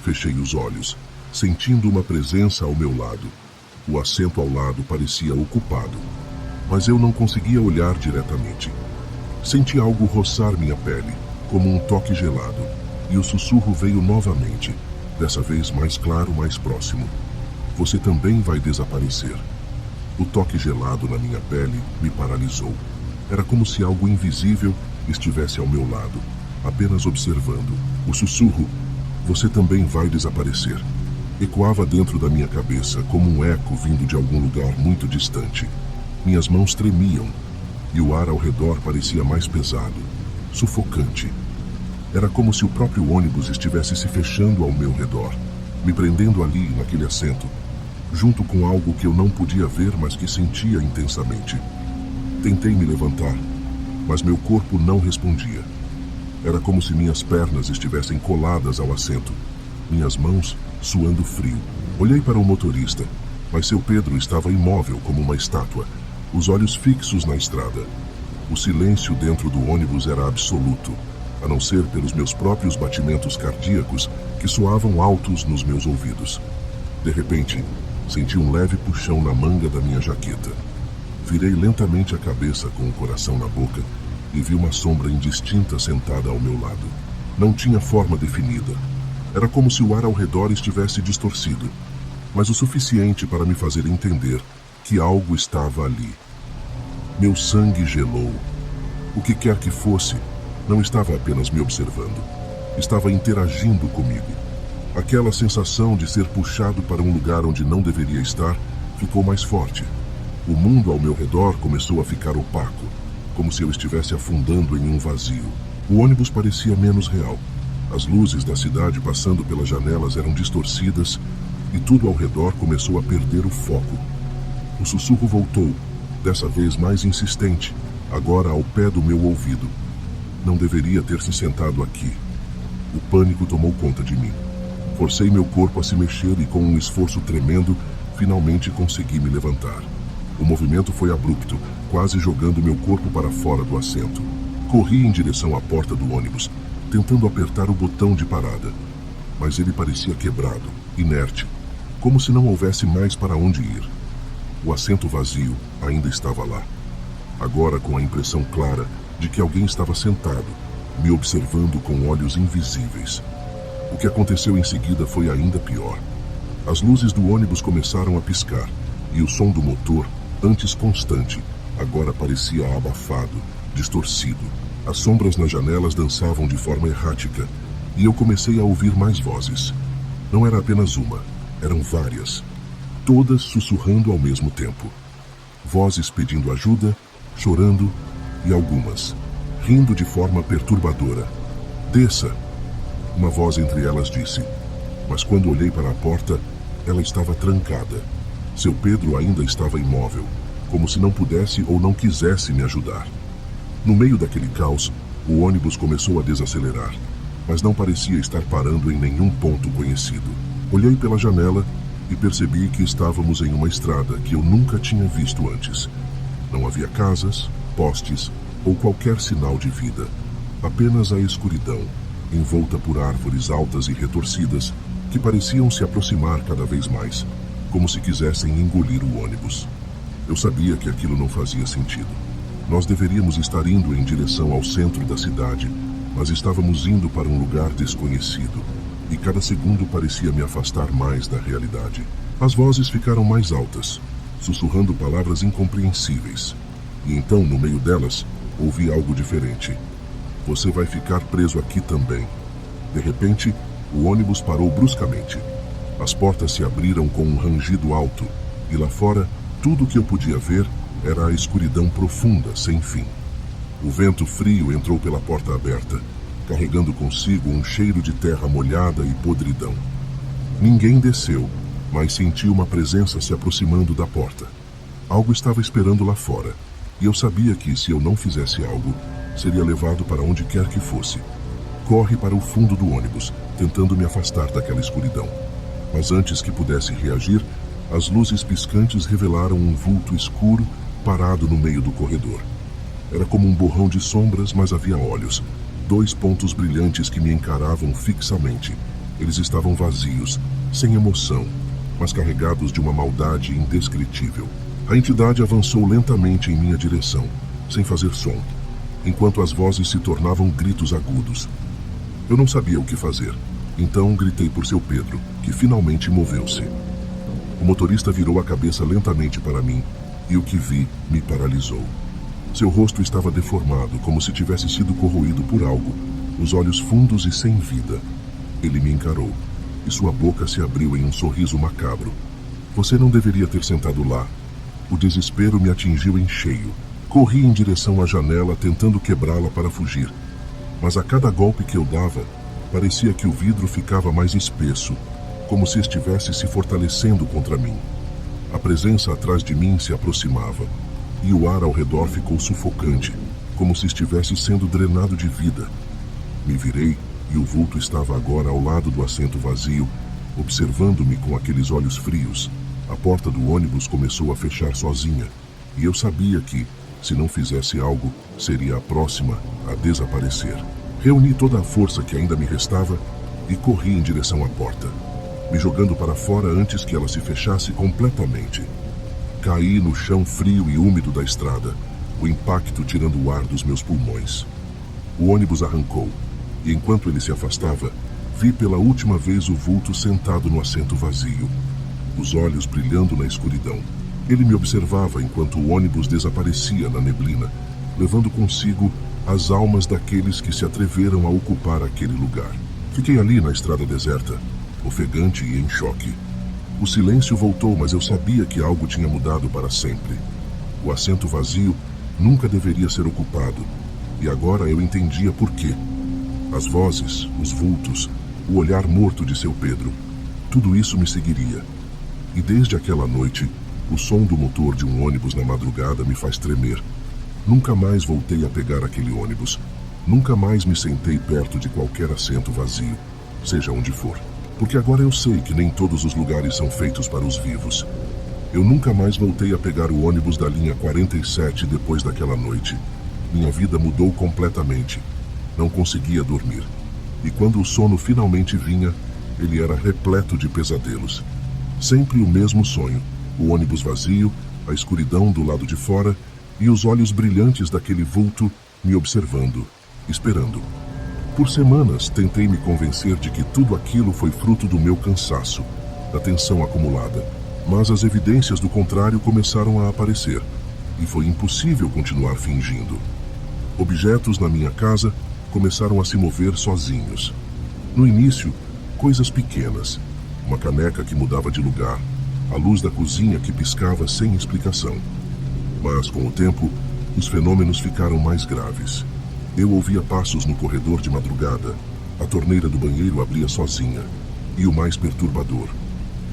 Fechei os olhos, sentindo uma presença ao meu lado. O assento ao lado parecia ocupado, mas eu não conseguia olhar diretamente. Senti algo roçar minha pele, como um toque gelado, e o sussurro veio novamente, dessa vez mais claro, mais próximo. Você também vai desaparecer. O toque gelado na minha pele me paralisou. Era como se algo invisível estivesse ao meu lado, apenas observando. O sussurro, você também vai desaparecer, ecoava dentro da minha cabeça como um eco vindo de algum lugar muito distante. Minhas mãos tremiam e o ar ao redor parecia mais pesado, sufocante. Era como se o próprio ônibus estivesse se fechando ao meu redor, me prendendo ali, naquele assento, junto com algo que eu não podia ver, mas que sentia intensamente. Tentei me levantar, mas meu corpo não respondia. Era como se minhas pernas estivessem coladas ao assento, minhas mãos suando frio. Olhei para o motorista, mas seu Pedro estava imóvel como uma estátua, os olhos fixos na estrada. O silêncio dentro do ônibus era absoluto, a não ser pelos meus próprios batimentos cardíacos que soavam altos nos meus ouvidos. De repente, senti um leve puxão na manga da minha jaqueta. Virei lentamente a cabeça com o coração na boca e vi uma sombra indistinta sentada ao meu lado. Não tinha forma definida. Era como se o ar ao redor estivesse distorcido, mas o suficiente para me fazer entender que algo estava ali. Meu sangue gelou. O que quer que fosse, não estava apenas me observando. Estava interagindo comigo. Aquela sensação de ser puxado para um lugar onde não deveria estar ficou mais forte. O mundo ao meu redor começou a ficar opaco, como se eu estivesse afundando em um vazio. O ônibus parecia menos real. As luzes da cidade passando pelas janelas eram distorcidas e tudo ao redor começou a perder o foco. O sussurro voltou, dessa vez mais insistente, agora ao pé do meu ouvido. Não deveria ter se sentado aqui. O pânico tomou conta de mim. Forcei meu corpo a se mexer e, com um esforço tremendo, finalmente consegui me levantar. O movimento foi abrupto, quase jogando meu corpo para fora do assento. Corri em direção à porta do ônibus, tentando apertar o botão de parada. Mas ele parecia quebrado, inerte, como se não houvesse mais para onde ir. O assento vazio ainda estava lá, agora com a impressão clara de que alguém estava sentado, me observando com olhos invisíveis. O que aconteceu em seguida foi ainda pior. As luzes do ônibus começaram a piscar, e o som do motor, antes constante, agora parecia abafado, distorcido. As sombras nas janelas dançavam de forma errática, e eu comecei a ouvir mais vozes. Não era apenas uma, eram várias, todas sussurrando ao mesmo tempo. Vozes pedindo ajuda, chorando, e algumas rindo de forma perturbadora. "Desça!" Uma voz entre elas disse, mas quando olhei para a porta, ela estava trancada. Seu Pedro ainda estava imóvel, como se não pudesse ou não quisesse me ajudar. No meio daquele caos, O ônibus começou a desacelerar, mas não parecia estar parando em nenhum ponto conhecido. Olhei pela janela e percebi que estávamos em uma estrada que eu nunca tinha visto antes. Não havia casas, postes ou qualquer sinal de vida. Apenas a escuridão, envolta por árvores altas e retorcidas que pareciam se aproximar cada vez mais, como se quisessem engolir o ônibus. Eu sabia que aquilo não fazia sentido. Nós deveríamos estar indo em direção ao centro da cidade, mas estávamos indo para um lugar desconhecido, e cada segundo parecia me afastar mais da realidade. As vozes ficaram mais altas, sussurrando palavras incompreensíveis. E então, no meio delas, ouvi algo diferente. Você vai ficar preso aqui também. De repente, o ônibus parou bruscamente. As portas se abriram com um rangido alto, e lá fora, tudo o que eu podia ver era a escuridão profunda, sem fim. O vento frio entrou pela porta aberta, carregando consigo um cheiro de terra molhada e podridão. Ninguém desceu, mas senti uma presença se aproximando da porta. Algo estava esperando lá fora, e eu sabia que, se eu não fizesse algo, seria levado para onde quer que fosse. Corre para o fundo do ônibus, tentando me afastar daquela escuridão. Mas antes que pudesse reagir, as luzes piscantes revelaram um vulto escuro parado no meio do corredor. Era como um borrão de sombras, mas havia olhos. 2 pontos brilhantes que me encaravam fixamente. Eles estavam vazios, sem emoção, mas carregados de uma maldade indescritível. A entidade avançou lentamente em minha direção, sem fazer som, enquanto as vozes se tornavam gritos agudos. Eu não sabia o que fazer, então gritei por seu Pedro, que finalmente moveu-se. O motorista virou a cabeça lentamente para mim, e o que vi me paralisou. Seu rosto estava deformado, como se tivesse sido corroído por algo, os olhos fundos e sem vida. Ele me encarou, e sua boca se abriu em um sorriso macabro. Você não deveria ter sentado lá. O desespero me atingiu em cheio. Corri em direção à janela, tentando quebrá-la para fugir. Mas a cada golpe que eu dava, parecia que o vidro ficava mais espesso, como se estivesse se fortalecendo contra mim. A presença atrás de mim se aproximava, e o ar ao redor ficou sufocante, como se estivesse sendo drenado de vida. Me virei, e o vulto estava agora ao lado do assento vazio, observando-me com aqueles olhos frios. A porta do ônibus começou a fechar sozinha, e eu sabia que, se não fizesse algo, seria a próxima a desaparecer. Reuni toda a força que ainda me restava e corri em direção à porta, me jogando para fora antes que ela se fechasse completamente. Caí no chão frio e úmido da estrada, o impacto tirando o ar dos meus pulmões. O ônibus arrancou, e enquanto ele se afastava, vi pela última vez o vulto sentado no assento vazio, os olhos brilhando na escuridão. Ele me observava enquanto o ônibus desaparecia na neblina, levando consigo as almas daqueles que se atreveram a ocupar aquele lugar. Fiquei ali na estrada deserta, ofegante e em choque. O silêncio voltou, mas eu sabia que algo tinha mudado para sempre. O assento vazio nunca deveria ser ocupado, e agora eu entendia por quê. As vozes, os vultos, o olhar morto de seu Pedro, tudo isso me seguiria. E desde aquela noite, o som do motor de um ônibus na madrugada me faz tremer. Nunca mais voltei a pegar aquele ônibus. Nunca mais me sentei perto de qualquer assento vazio, seja onde for. Porque agora eu sei que nem todos os lugares são feitos para os vivos. Eu nunca mais voltei a pegar o ônibus da linha 47 depois daquela noite. Minha vida mudou completamente. Não conseguia dormir. E quando o sono finalmente vinha, ele era repleto de pesadelos. Sempre o mesmo sonho. O ônibus vazio, a escuridão do lado de fora e os olhos brilhantes daquele vulto me observando, esperando. Por semanas, tentei me convencer de que tudo aquilo foi fruto do meu cansaço, da tensão acumulada. Mas as evidências do contrário começaram a aparecer, e foi impossível continuar fingindo. Objetos na minha casa começaram a se mover sozinhos. No início, coisas pequenas. Uma caneca que mudava de lugar, a luz da cozinha que piscava sem explicação. Mas, com o tempo, os fenômenos ficaram mais graves. Eu ouvia passos no corredor de madrugada, a torneira do banheiro abria sozinha, e o mais perturbador,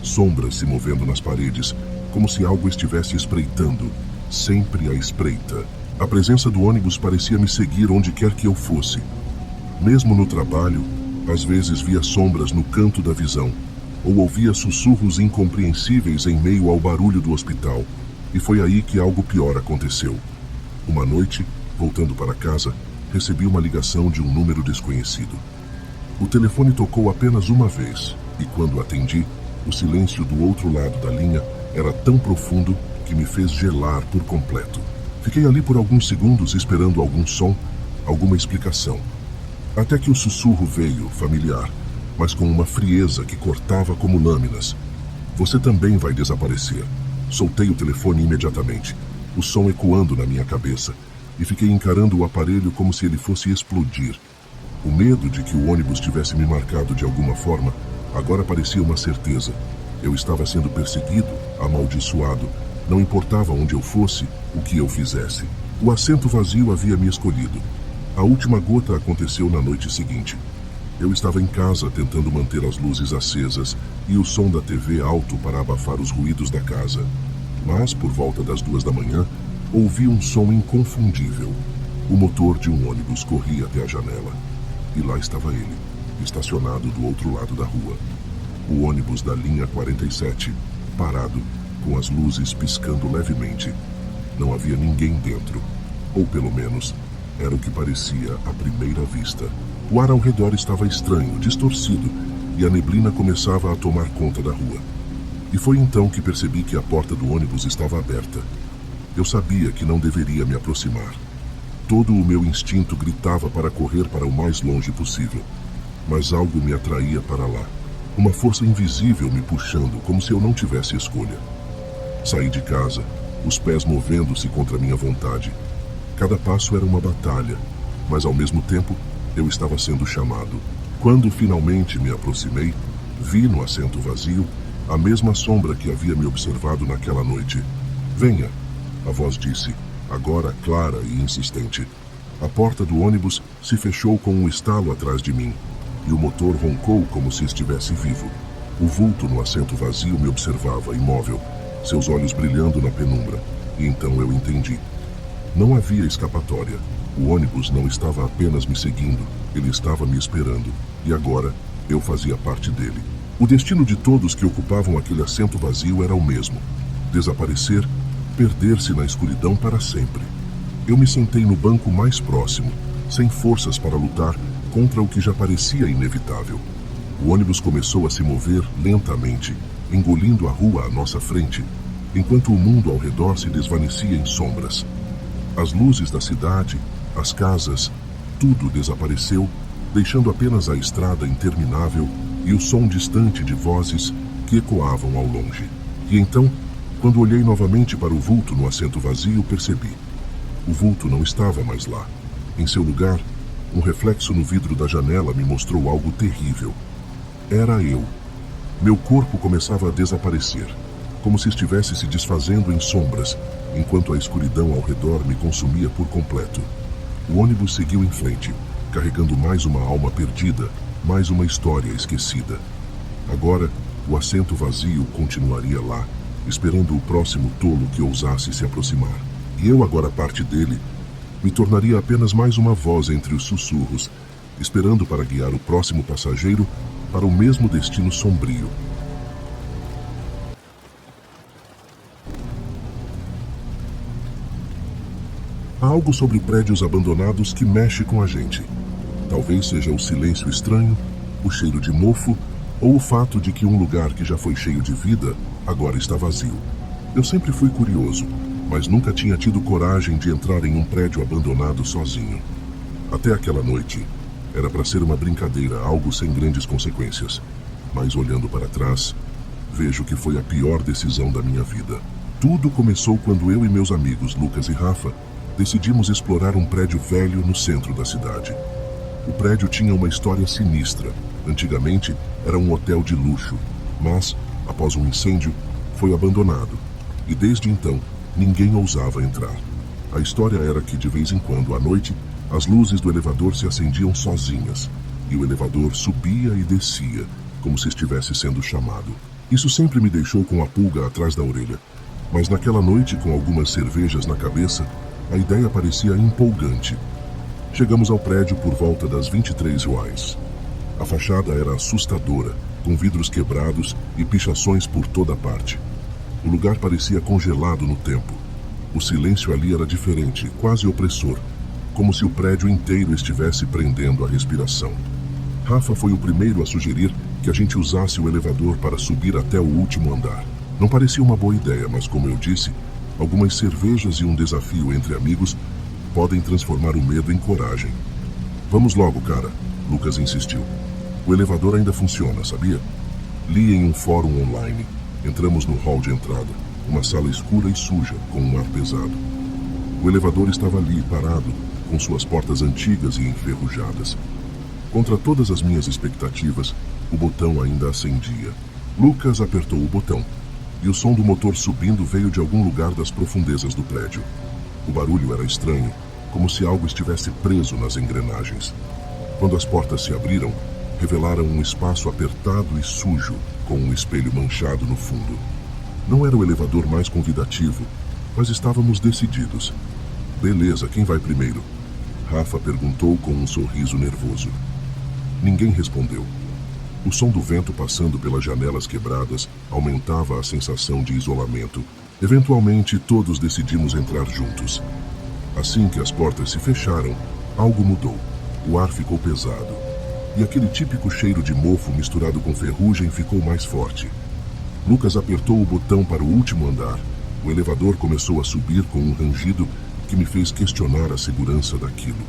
sombras se movendo nas paredes, como se algo estivesse espreitando, sempre à espreita, A presença do ônibus parecia me seguir onde quer que eu fosse. Mesmo no trabalho, às vezes via sombras no canto da visão, ou ouvia sussurros incompreensíveis em meio ao barulho do hospital, e foi aí que algo pior aconteceu. Uma noite, voltando para casa, recebi uma ligação de um número desconhecido. O telefone tocou apenas uma vez, e quando atendi, o silêncio do outro lado da linha era tão profundo que me fez gelar por completo. Fiquei ali por alguns segundos esperando algum som, alguma explicação. Até que o sussurro veio, familiar, mas com uma frieza que cortava como lâminas. Você também vai desaparecer. Soltei o telefone imediatamente, o som ecoando na minha cabeça, e fiquei encarando o aparelho como se ele fosse explodir. O medo de que o ônibus tivesse me marcado de alguma forma agora parecia uma certeza. Eu estava sendo perseguido, amaldiçoado. Não importava onde eu fosse, o que eu fizesse. O assento vazio havia me escolhido. A última gota aconteceu na noite seguinte. Eu estava em casa tentando manter as luzes acesas e o som da TV alto para abafar os ruídos da casa. Mas, por volta das 2 da manhã, ouvi um som inconfundível. O motor de um ônibus corria até a janela. E lá estava ele, estacionado do outro lado da rua. O ônibus da linha 47, parado, com as luzes piscando levemente. Não havia ninguém dentro, ou pelo menos, era o que parecia à primeira vista. O ar ao redor estava estranho, distorcido, e a neblina começava a tomar conta da rua. E foi então que percebi que a porta do ônibus estava aberta. Eu sabia que não deveria me aproximar. Todo o meu instinto gritava para correr para o mais longe possível. Mas algo me atraía para lá. Uma força invisível me puxando, como se eu não tivesse escolha. Saí de casa, os pés movendo-se contra minha vontade. Cada passo era uma batalha, mas ao mesmo tempo eu estava sendo chamado. Quando finalmente me aproximei, vi no assento vazio a mesma sombra que havia me observado naquela noite. Venha, a voz disse, agora clara e insistente. A porta do ônibus se fechou com um estalo atrás de mim, e o motor roncou como se estivesse vivo. O vulto no assento vazio me observava, imóvel, seus olhos brilhando na penumbra, e então eu entendi. Não havia escapatória. O ônibus não estava apenas me seguindo, ele estava me esperando, e agora eu fazia parte dele. O destino de todos que ocupavam aquele assento vazio era o mesmo: desaparecer, perder-se na escuridão para sempre. Eu me sentei no banco mais próximo, sem forças para lutar contra o que já parecia inevitável. O ônibus começou a se mover lentamente, engolindo a rua à nossa frente, enquanto o mundo ao redor se desvanecia em sombras. As luzes da cidade, as casas, tudo desapareceu, deixando apenas a estrada interminável e o som distante de vozes que ecoavam ao longe. E então, quando olhei novamente para o vulto no assento vazio, percebi. O vulto não estava mais lá. Em seu lugar, um reflexo no vidro da janela me mostrou algo terrível. Era eu. Meu corpo começava a desaparecer, como se estivesse se desfazendo em sombras, enquanto a escuridão ao redor me consumia por completo. O ônibus seguiu em frente, carregando mais uma alma perdida, mais uma história esquecida. Agora, o assento vazio continuaria lá, esperando o próximo tolo que ousasse se aproximar. E eu, agora parte dele, me tornaria apenas mais uma voz entre os sussurros, esperando para guiar o próximo passageiro para o mesmo destino sombrio. Há algo sobre prédios abandonados que mexe com a gente. Talvez seja o silêncio estranho, o cheiro de mofo ou o fato de que um lugar que já foi cheio de vida agora está vazio. Eu sempre fui curioso, mas nunca tinha tido coragem de entrar em um prédio abandonado sozinho. Até aquela noite, era para ser uma brincadeira, algo sem grandes consequências. Mas olhando para trás, vejo que foi a pior decisão da minha vida. Tudo começou quando eu e meus amigos Lucas e Rafa decidimos explorar um prédio velho no centro da cidade. O prédio tinha uma história sinistra. Antigamente, era um hotel de luxo, mas, após um incêndio, foi abandonado. E desde então, ninguém ousava entrar. A história era que, de vez em quando, à noite, as luzes do elevador se acendiam sozinhas, e o elevador subia e descia, como se estivesse sendo chamado. Isso sempre me deixou com a pulga atrás da orelha. Mas naquela noite, com algumas cervejas na cabeça, A ideia parecia empolgante. Chegamos ao prédio por volta das 23 horas. A fachada era assustadora, com vidros quebrados e pichações por toda parte. O lugar parecia congelado no tempo. O silêncio ali era diferente, quase opressor, como se o prédio inteiro estivesse prendendo a respiração. Rafa foi o primeiro a sugerir que a gente usasse o elevador para subir até o último andar. Não parecia uma boa ideia, mas como eu disse, algumas cervejas e um desafio entre amigos podem transformar o medo em coragem. Vamos logo, cara, Lucas insistiu. O elevador ainda funciona, sabia? Li em um fórum online. Entramos no hall de entrada, uma sala escura e suja, com um ar pesado. O elevador estava ali, parado, com suas portas antigas e enferrujadas. Contra todas as minhas expectativas, o botão ainda acendia. Lucas apertou o botão, e o som do motor subindo veio de algum lugar das profundezas do prédio. O barulho era estranho, como se algo estivesse preso nas engrenagens. Quando as portas se abriram, revelaram um espaço apertado e sujo, com um espelho manchado no fundo. Não era o elevador mais convidativo, mas estávamos decididos. Beleza, quem vai primeiro? Rafa perguntou com um sorriso nervoso. Ninguém respondeu. O som do vento passando pelas janelas quebradas aumentava a sensação de isolamento. Eventualmente, todos decidimos entrar juntos. Assim que as portas se fecharam, algo mudou. O ar ficou pesado. E aquele típico cheiro de mofo misturado com ferrugem ficou mais forte. Lucas apertou o botão para o último andar. O elevador começou a subir com um rangido que me fez questionar a segurança daquilo.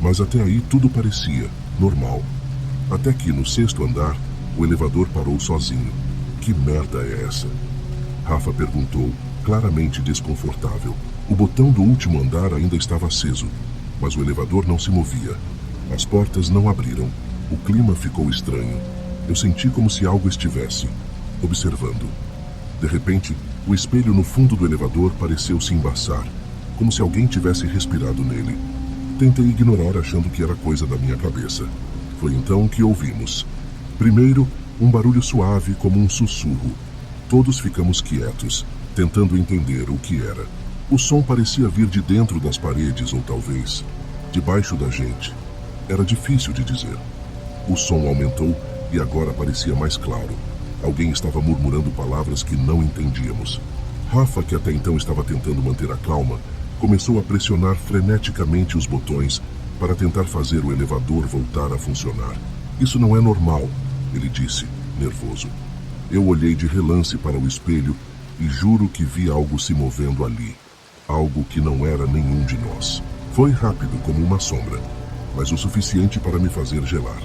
Mas até aí tudo parecia normal. Até que, no 6º andar, o elevador parou sozinho. Que merda é essa? Rafa perguntou, claramente desconfortável. O botão do último andar ainda estava aceso, mas o elevador não se movia. As portas não abriram. O clima ficou estranho. Eu senti como se algo estivesse observando. De repente, o espelho no fundo do elevador pareceu se embaçar, como se alguém tivesse respirado nele. Tentei ignorar achando que era coisa da minha cabeça. Foi então que ouvimos. Primeiro, um barulho suave como um sussurro. Todos ficamos quietos, tentando entender o que era. O som parecia vir de dentro das paredes ou talvez debaixo da gente. Era difícil de dizer. O som aumentou e agora parecia mais claro. Alguém estava murmurando palavras que não entendíamos. Rafa, que até então estava tentando manter a calma, começou a pressionar freneticamente os botões para tentar fazer o elevador voltar a funcionar. Isso não é normal, ele disse, nervoso. Eu olhei de relance para o espelho e juro que vi algo se movendo ali. Algo que não era nenhum de nós. Foi rápido como uma sombra, mas o suficiente para me fazer gelar.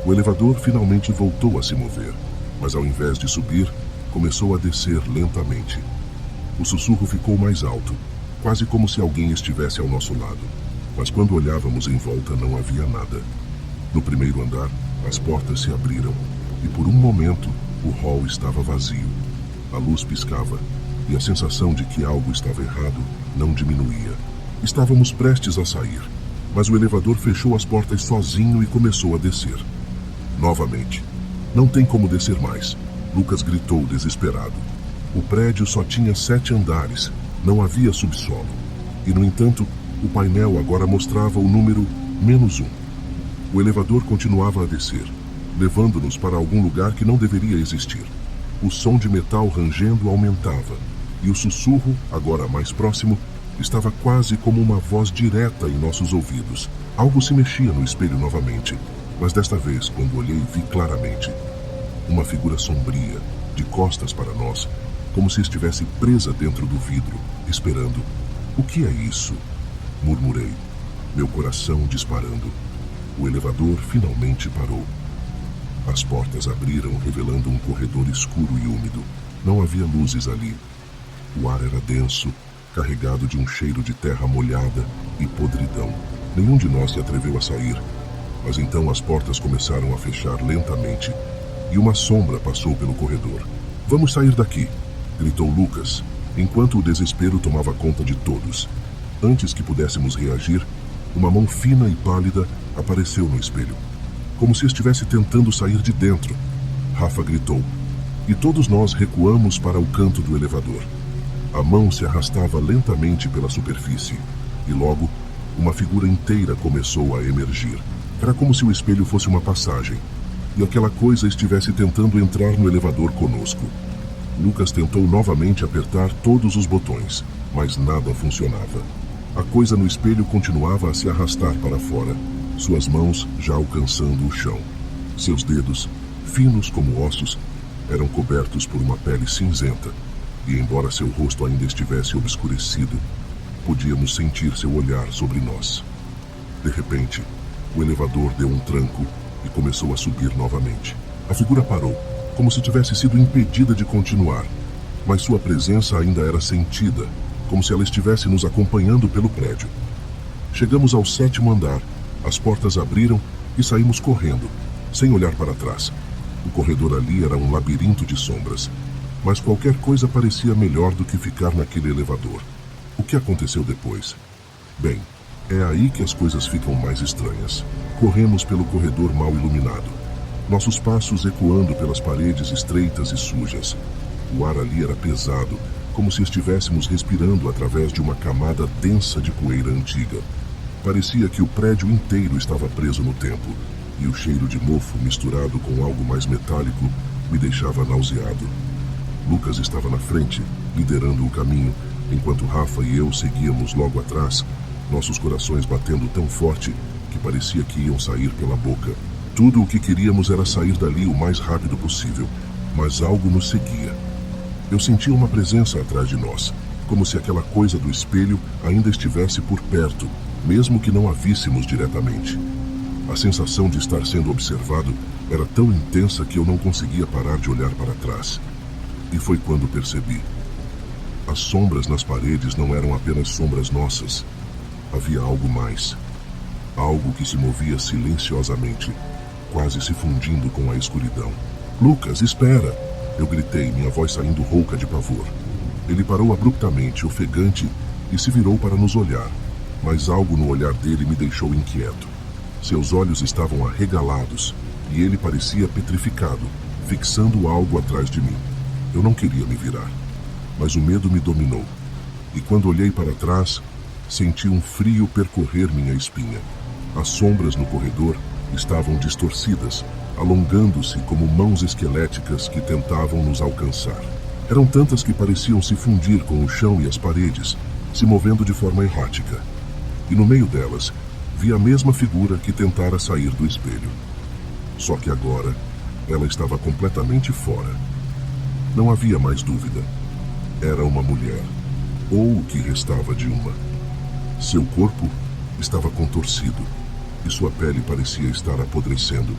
O elevador finalmente voltou a se mover, mas ao invés de subir, começou a descer lentamente. O sussurro ficou mais alto, quase como se alguém estivesse ao nosso lado. Mas quando olhávamos em volta não havia nada. No primeiro andar, as portas se abriram e por um momento o hall estava vazio. A luz piscava e a sensação de que algo estava errado não diminuía. Estávamos prestes a sair, mas o elevador fechou as portas sozinho e começou a descer. Novamente. Não tem como descer mais, Lucas gritou desesperado. O prédio só tinha 7 andares, não havia subsolo. E, no entanto, o painel agora mostrava o número -1. O elevador continuava a descer, levando-nos para algum lugar que não deveria existir. O som de metal rangendo aumentava, e o sussurro, agora mais próximo, estava quase como uma voz direta em nossos ouvidos. Algo se mexia no espelho novamente, mas desta vez, quando olhei, vi claramente. Uma figura sombria, de costas para nós, como se estivesse presa dentro do vidro, esperando. O que é isso? Murmurei, meu coração disparando. O elevador finalmente parou. As portas abriram, revelando um corredor escuro e úmido. Não havia luzes ali. O ar era denso, carregado de um cheiro de terra molhada e podridão. Nenhum de nós se atreveu a sair, mas então as portas começaram a fechar lentamente e uma sombra passou pelo corredor. Vamos sair daqui, gritou Lucas, enquanto o desespero tomava conta de todos. Antes que pudéssemos reagir, uma mão fina e pálida apareceu no espelho, como se estivesse tentando sair de dentro. Rafa gritou, e todos nós recuamos para o canto do elevador. A mão se arrastava lentamente pela superfície, e logo, uma figura inteira começou a emergir. Era como se o espelho fosse uma passagem, e aquela coisa estivesse tentando entrar no elevador conosco. Lucas tentou novamente apertar todos os botões, mas nada funcionava. A coisa no espelho continuava a se arrastar para fora, suas mãos já alcançando o chão. Seus dedos, finos como ossos, eram cobertos por uma pele cinzenta, e embora seu rosto ainda estivesse obscurecido, podíamos sentir seu olhar sobre nós. De repente, o elevador deu um tranco e começou a subir novamente. A figura parou, como se tivesse sido impedida de continuar, mas sua presença ainda era sentida, como se ela estivesse nos acompanhando pelo prédio. Chegamos ao 7º andar, as portas abriram e saímos correndo, sem olhar para trás. O corredor ali era um labirinto de sombras, mas qualquer coisa parecia melhor do que ficar naquele elevador. O que aconteceu depois? Bem, é aí que as coisas ficam mais estranhas. Corremos pelo corredor mal iluminado, nossos passos ecoando pelas paredes estreitas e sujas. O ar ali era pesado, como se estivéssemos respirando através de uma camada densa de poeira antiga. Parecia que o prédio inteiro estava preso no tempo, e o cheiro de mofo misturado com algo mais metálico me deixava nauseado. Lucas estava na frente, liderando o caminho, enquanto Rafa e eu seguíamos logo atrás, nossos corações batendo tão forte que parecia que iam sair pela boca. Tudo o que queríamos era sair dali o mais rápido possível, mas algo nos seguia. Eu sentia uma presença atrás de nós, como se aquela coisa do espelho ainda estivesse por perto, mesmo que não a víssemos diretamente. A sensação de estar sendo observado era tão intensa que eu não conseguia parar de olhar para trás. E foi quando percebi. As sombras nas paredes não eram apenas sombras nossas. Havia algo mais. Algo que se movia silenciosamente, quase se fundindo com a escuridão. "Lucas, espera!" Eu gritei, minha voz saindo rouca de pavor. Ele parou abruptamente, ofegante, e se virou para nos olhar, mas algo no olhar dele me deixou inquieto. Seus olhos estavam arregalados, e ele parecia petrificado, fixando algo atrás de mim. Eu não queria me virar, mas o medo me dominou, e quando olhei para trás, senti um frio percorrer minha espinha. As sombras no corredor estavam distorcidas, alongando-se como mãos esqueléticas que tentavam nos alcançar. Eram tantas que pareciam se fundir com o chão e as paredes, se movendo de forma errática. E no meio delas, vi a mesma figura que tentara sair do espelho. Só que agora, ela estava completamente fora. Não havia mais dúvida. Era uma mulher, ou o que restava de uma. Seu corpo estava contorcido, e sua pele parecia estar apodrecendo,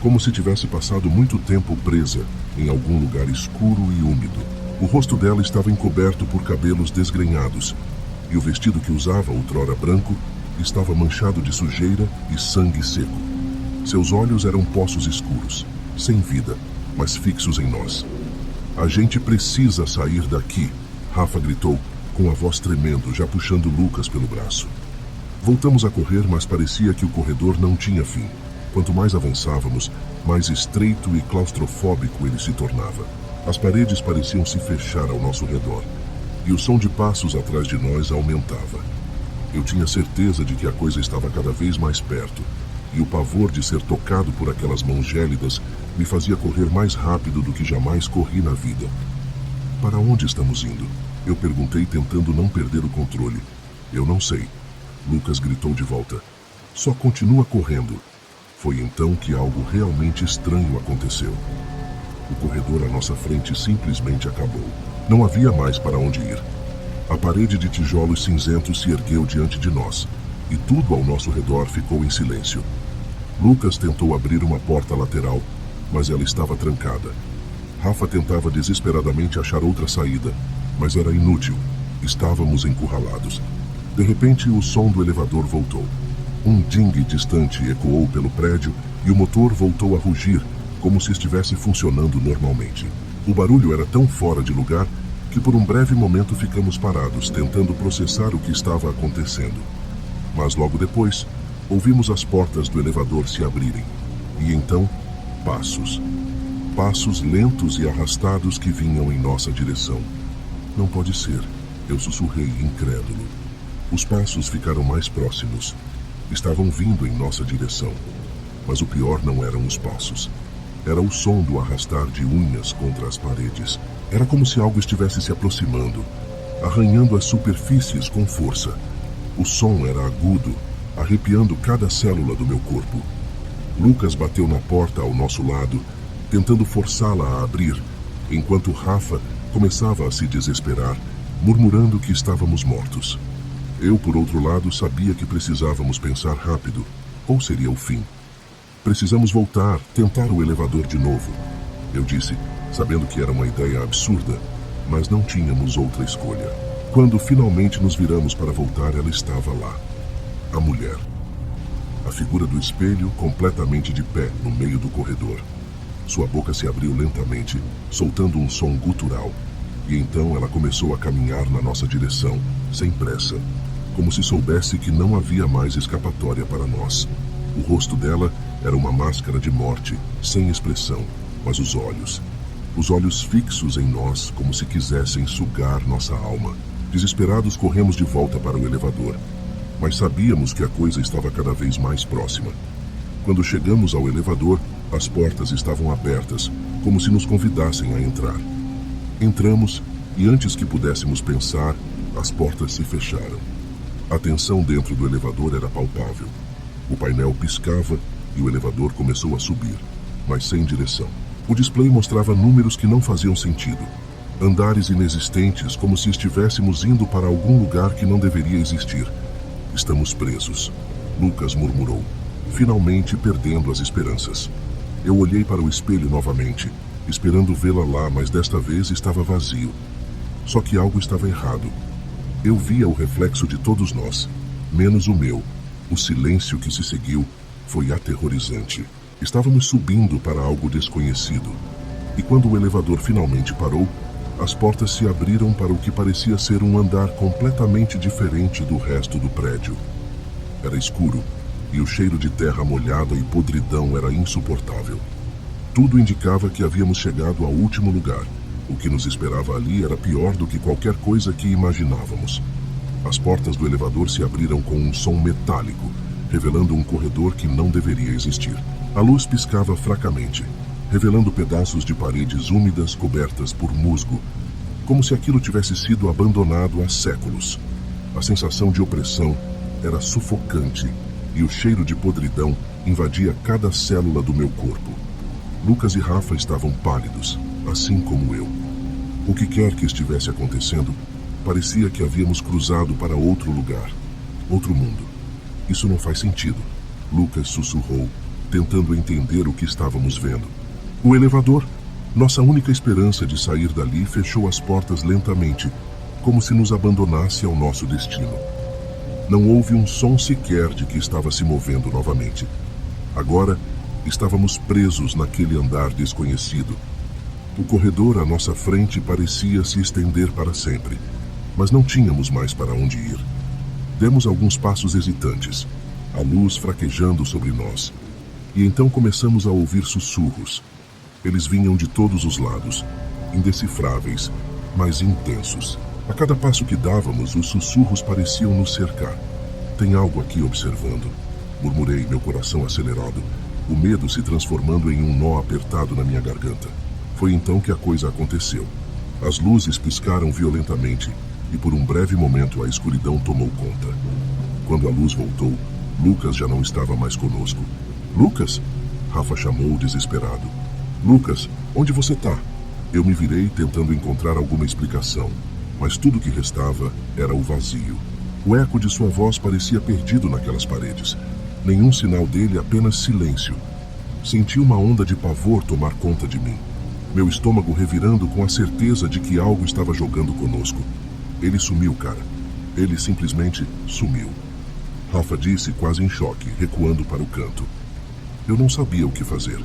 como se tivesse passado muito tempo presa em algum lugar escuro e úmido. O rosto dela estava encoberto por cabelos desgrenhados, e o vestido que usava, outrora branco, estava manchado de sujeira e sangue seco. Seus olhos eram poços escuros, sem vida, mas fixos em nós. "A gente precisa sair daqui", Rafa gritou, com a voz tremendo, já puxando Lucas pelo braço. Voltamos a correr, mas parecia que o corredor não tinha fim. Quanto mais avançávamos, mais estreito e claustrofóbico ele se tornava. As paredes pareciam se fechar ao nosso redor, e o som de passos atrás de nós aumentava. Eu tinha certeza de que a coisa estava cada vez mais perto, e o pavor de ser tocado por aquelas mãos gélidas me fazia correr mais rápido do que jamais corri na vida. "Para onde estamos indo?" Eu perguntei, tentando não perder o controle. "Eu não sei", Lucas gritou de volta. "Só continua correndo." Foi então que algo realmente estranho aconteceu. O corredor à nossa frente simplesmente acabou. Não havia mais para onde ir. A parede de tijolos cinzentos se ergueu diante de nós, e tudo ao nosso redor ficou em silêncio. Lucas tentou abrir uma porta lateral, mas ela estava trancada. Rafa tentava desesperadamente achar outra saída, mas era inútil. Estávamos encurralados. De repente, o som do elevador voltou. Um dingue distante ecoou pelo prédio e o motor voltou a rugir, como se estivesse funcionando normalmente. O barulho era tão fora de lugar que por um breve momento ficamos parados, tentando processar o que estava acontecendo. Mas logo depois, ouvimos as portas do elevador se abrirem. E então, passos. Passos lentos e arrastados que vinham em nossa direção. Não pode ser, eu sussurrei, incrédulo. Os passos ficaram mais próximos. Estavam vindo em nossa direção. Mas o pior não eram os passos. Era o som do arrastar de unhas contra as paredes. Era como se algo estivesse se aproximando, arranhando as superfícies com força. O som era agudo, arrepiando cada célula do meu corpo. Lucas bateu na porta ao nosso lado, tentando forçá-la a abrir, enquanto Rafa começava a se desesperar, murmurando que estávamos mortos. Eu, por outro lado, sabia que precisávamos pensar rápido, ou seria o fim. Precisamos voltar, tentar o elevador de novo, eu disse, sabendo que era uma ideia absurda, mas não tínhamos outra escolha. Quando finalmente nos viramos para voltar, ela estava lá. A mulher. A figura do espelho completamente de pé no meio do corredor. Sua boca se abriu lentamente, soltando um som gutural, e então ela começou a caminhar na nossa direção, sem pressa, como se soubesse que não havia mais escapatória para nós. O rosto dela era uma máscara de morte, sem expressão, mas os olhos fixos em nós, como se quisessem sugar nossa alma. Desesperados, corremos de volta para o elevador, mas sabíamos que a coisa estava cada vez mais próxima. Quando chegamos ao elevador, as portas estavam abertas, como se nos convidassem a entrar. Entramos e, antes que pudéssemos pensar, as portas se fecharam. A tensão dentro do elevador era palpável. O painel piscava e o elevador começou a subir, mas sem direção. O display mostrava números que não faziam sentido. Andares inexistentes, como se estivéssemos indo para algum lugar que não deveria existir. Estamos presos, Lucas murmurou, finalmente perdendo as esperanças. Eu olhei para o espelho novamente, esperando vê-la lá, mas desta vez estava vazio. Só que algo estava errado. Eu via o reflexo de todos nós, menos o meu. O silêncio que se seguiu foi aterrorizante. Estávamos subindo para algo desconhecido. E quando o elevador finalmente parou, as portas se abriram para o que parecia ser um andar completamente diferente do resto do prédio. Era escuro, e o cheiro de terra molhada e podridão era insuportável. Tudo indicava que havíamos chegado ao último lugar. O que nos esperava ali era pior do que qualquer coisa que imaginávamos. As portas do elevador se abriram com um som metálico, revelando um corredor que não deveria existir. A luz piscava fracamente, revelando pedaços de paredes úmidas cobertas por musgo, como se aquilo tivesse sido abandonado há séculos. A sensação de opressão era sufocante e o cheiro de podridão invadia cada célula do meu corpo. Lucas e Rafa estavam pálidos, assim como eu. O que quer que estivesse acontecendo, parecia que havíamos cruzado para outro lugar, outro mundo. Isso não faz sentido, Lucas sussurrou, tentando entender o que estávamos vendo. O elevador, nossa única esperança de sair dali, fechou as portas lentamente, como se nos abandonasse ao nosso destino. Não houve um som sequer de que estava se movendo novamente. Agora, estávamos presos naquele andar desconhecido. O corredor à nossa frente parecia se estender para sempre, mas não tínhamos mais para onde ir. Demos alguns passos hesitantes, a luz fraquejando sobre nós, e então começamos a ouvir sussurros. Eles vinham de todos os lados, indecifráveis, mas intensos. A cada passo que dávamos, os sussurros pareciam nos cercar. Tem algo aqui observando, murmurei, meu coração acelerado, o medo se transformando em um nó apertado na minha garganta. Foi então que a coisa aconteceu. As luzes piscaram violentamente, e por um breve momento a escuridão tomou conta. Quando a luz voltou, Lucas já não estava mais conosco. Lucas? Rafa chamou desesperado. Lucas, onde você está? Eu me virei tentando encontrar alguma explicação, mas tudo que restava era o vazio. O eco de sua voz parecia perdido naquelas paredes. Nenhum sinal dele, apenas silêncio. Senti uma onda de pavor tomar conta de mim. Meu estômago revirando com a certeza de que algo estava jogando conosco. Ele sumiu, cara. Ele simplesmente sumiu. Rafa disse, quase em choque, recuando para o canto. Eu não sabia o que fazer.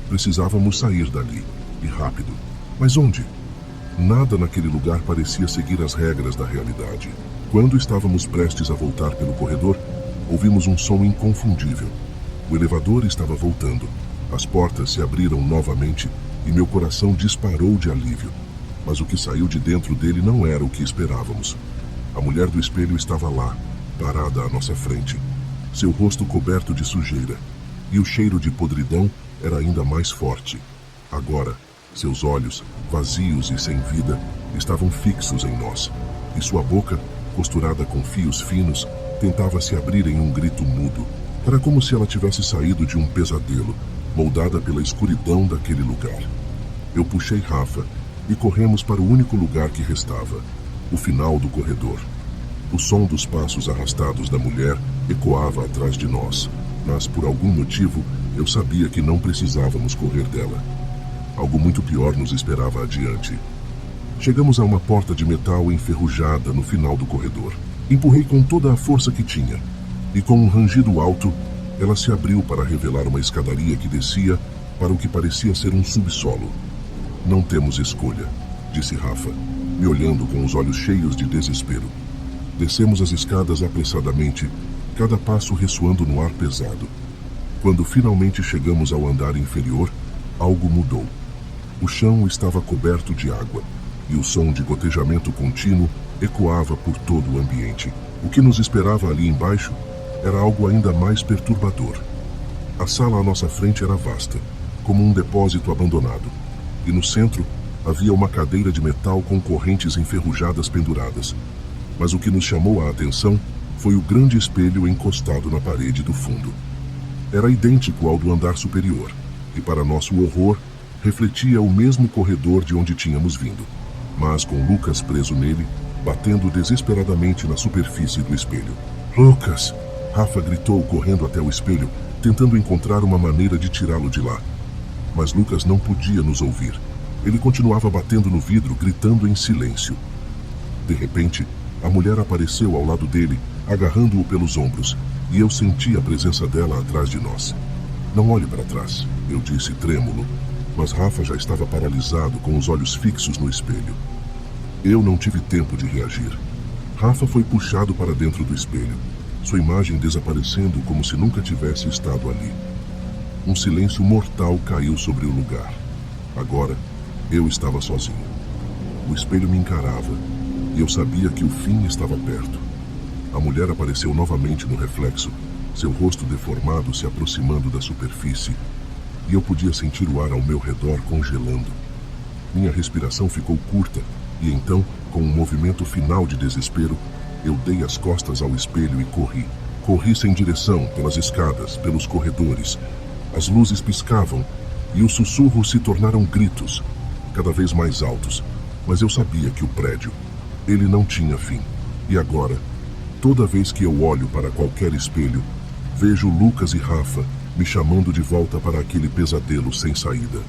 Precisávamos sair dali, e rápido. Mas onde? Nada naquele lugar parecia seguir as regras da realidade. Quando estávamos prestes a voltar pelo corredor, ouvimos um som inconfundível. O elevador estava voltando. As portas se abriram novamente e meu coração disparou de alívio. Mas o que saiu de dentro dele não era o que esperávamos. A mulher do espelho estava lá, parada à nossa frente, seu rosto coberto de sujeira, e o cheiro de podridão era ainda mais forte. Agora, seus olhos, vazios e sem vida, estavam fixos em nós, e sua boca, costurada com fios finos, tentava se abrir em um grito mudo. Era como se ela tivesse saído de um pesadelo, moldada pela escuridão daquele lugar. Eu puxei Rafa e corremos para o único lugar que restava, o final do corredor. O som dos passos arrastados da mulher ecoava atrás de nós, mas por algum motivo eu sabia que não precisávamos correr dela. Algo muito pior nos esperava adiante. Chegamos a uma porta de metal enferrujada no final do corredor. Empurrei com toda a força que tinha, e com um rangido alto, ela se abriu para revelar uma escadaria que descia para o que parecia ser um subsolo. Não temos escolha, disse Rafa, me olhando com os olhos cheios de desespero. Descemos as escadas apressadamente, cada passo ressoando no ar pesado. Quando finalmente chegamos ao andar inferior, algo mudou. O chão estava coberto de água, e o som de gotejamento contínuo ecoava por todo o ambiente. O que nos esperava ali embaixo era algo ainda mais perturbador. A sala à nossa frente era vasta, como um depósito abandonado, e no centro havia uma cadeira de metal com correntes enferrujadas penduradas. Mas o que nos chamou a atenção foi o grande espelho encostado na parede do fundo. Era idêntico ao do andar superior, e para nosso horror, refletia o mesmo corredor de onde tínhamos vindo, mas com Lucas preso nele, batendo desesperadamente na superfície do espelho. "Lucas!" Rafa gritou correndo até o espelho, tentando encontrar uma maneira de tirá-lo de lá. Mas Lucas não podia nos ouvir. Ele continuava batendo no vidro, gritando em silêncio. De repente, a mulher apareceu ao lado dele, agarrando-o pelos ombros, e eu senti a presença dela atrás de nós. "Não olhe para trás", eu disse trêmulo, mas Rafa já estava paralisado, com os olhos fixos no espelho. Eu não tive tempo de reagir. Rafa foi puxado para dentro do espelho, sua imagem desaparecendo como se nunca tivesse estado ali. Um silêncio mortal caiu sobre o lugar. Agora, eu estava sozinho. O espelho me encarava, e eu sabia que o fim estava perto. A mulher apareceu novamente no reflexo, seu rosto deformado se aproximando da superfície, e eu podia sentir o ar ao meu redor congelando. Minha respiração ficou curta, e então, com um movimento final de desespero, eu dei as costas ao espelho e corri. Corri sem direção, pelas escadas, pelos corredores. As luzes piscavam, e os sussurros se tornaram gritos, cada vez mais altos, mas eu sabia que o prédio, ele não tinha fim. E agora, toda vez que eu olho para qualquer espelho, vejo Lucas e Rafa me chamando de volta para aquele pesadelo sem saída.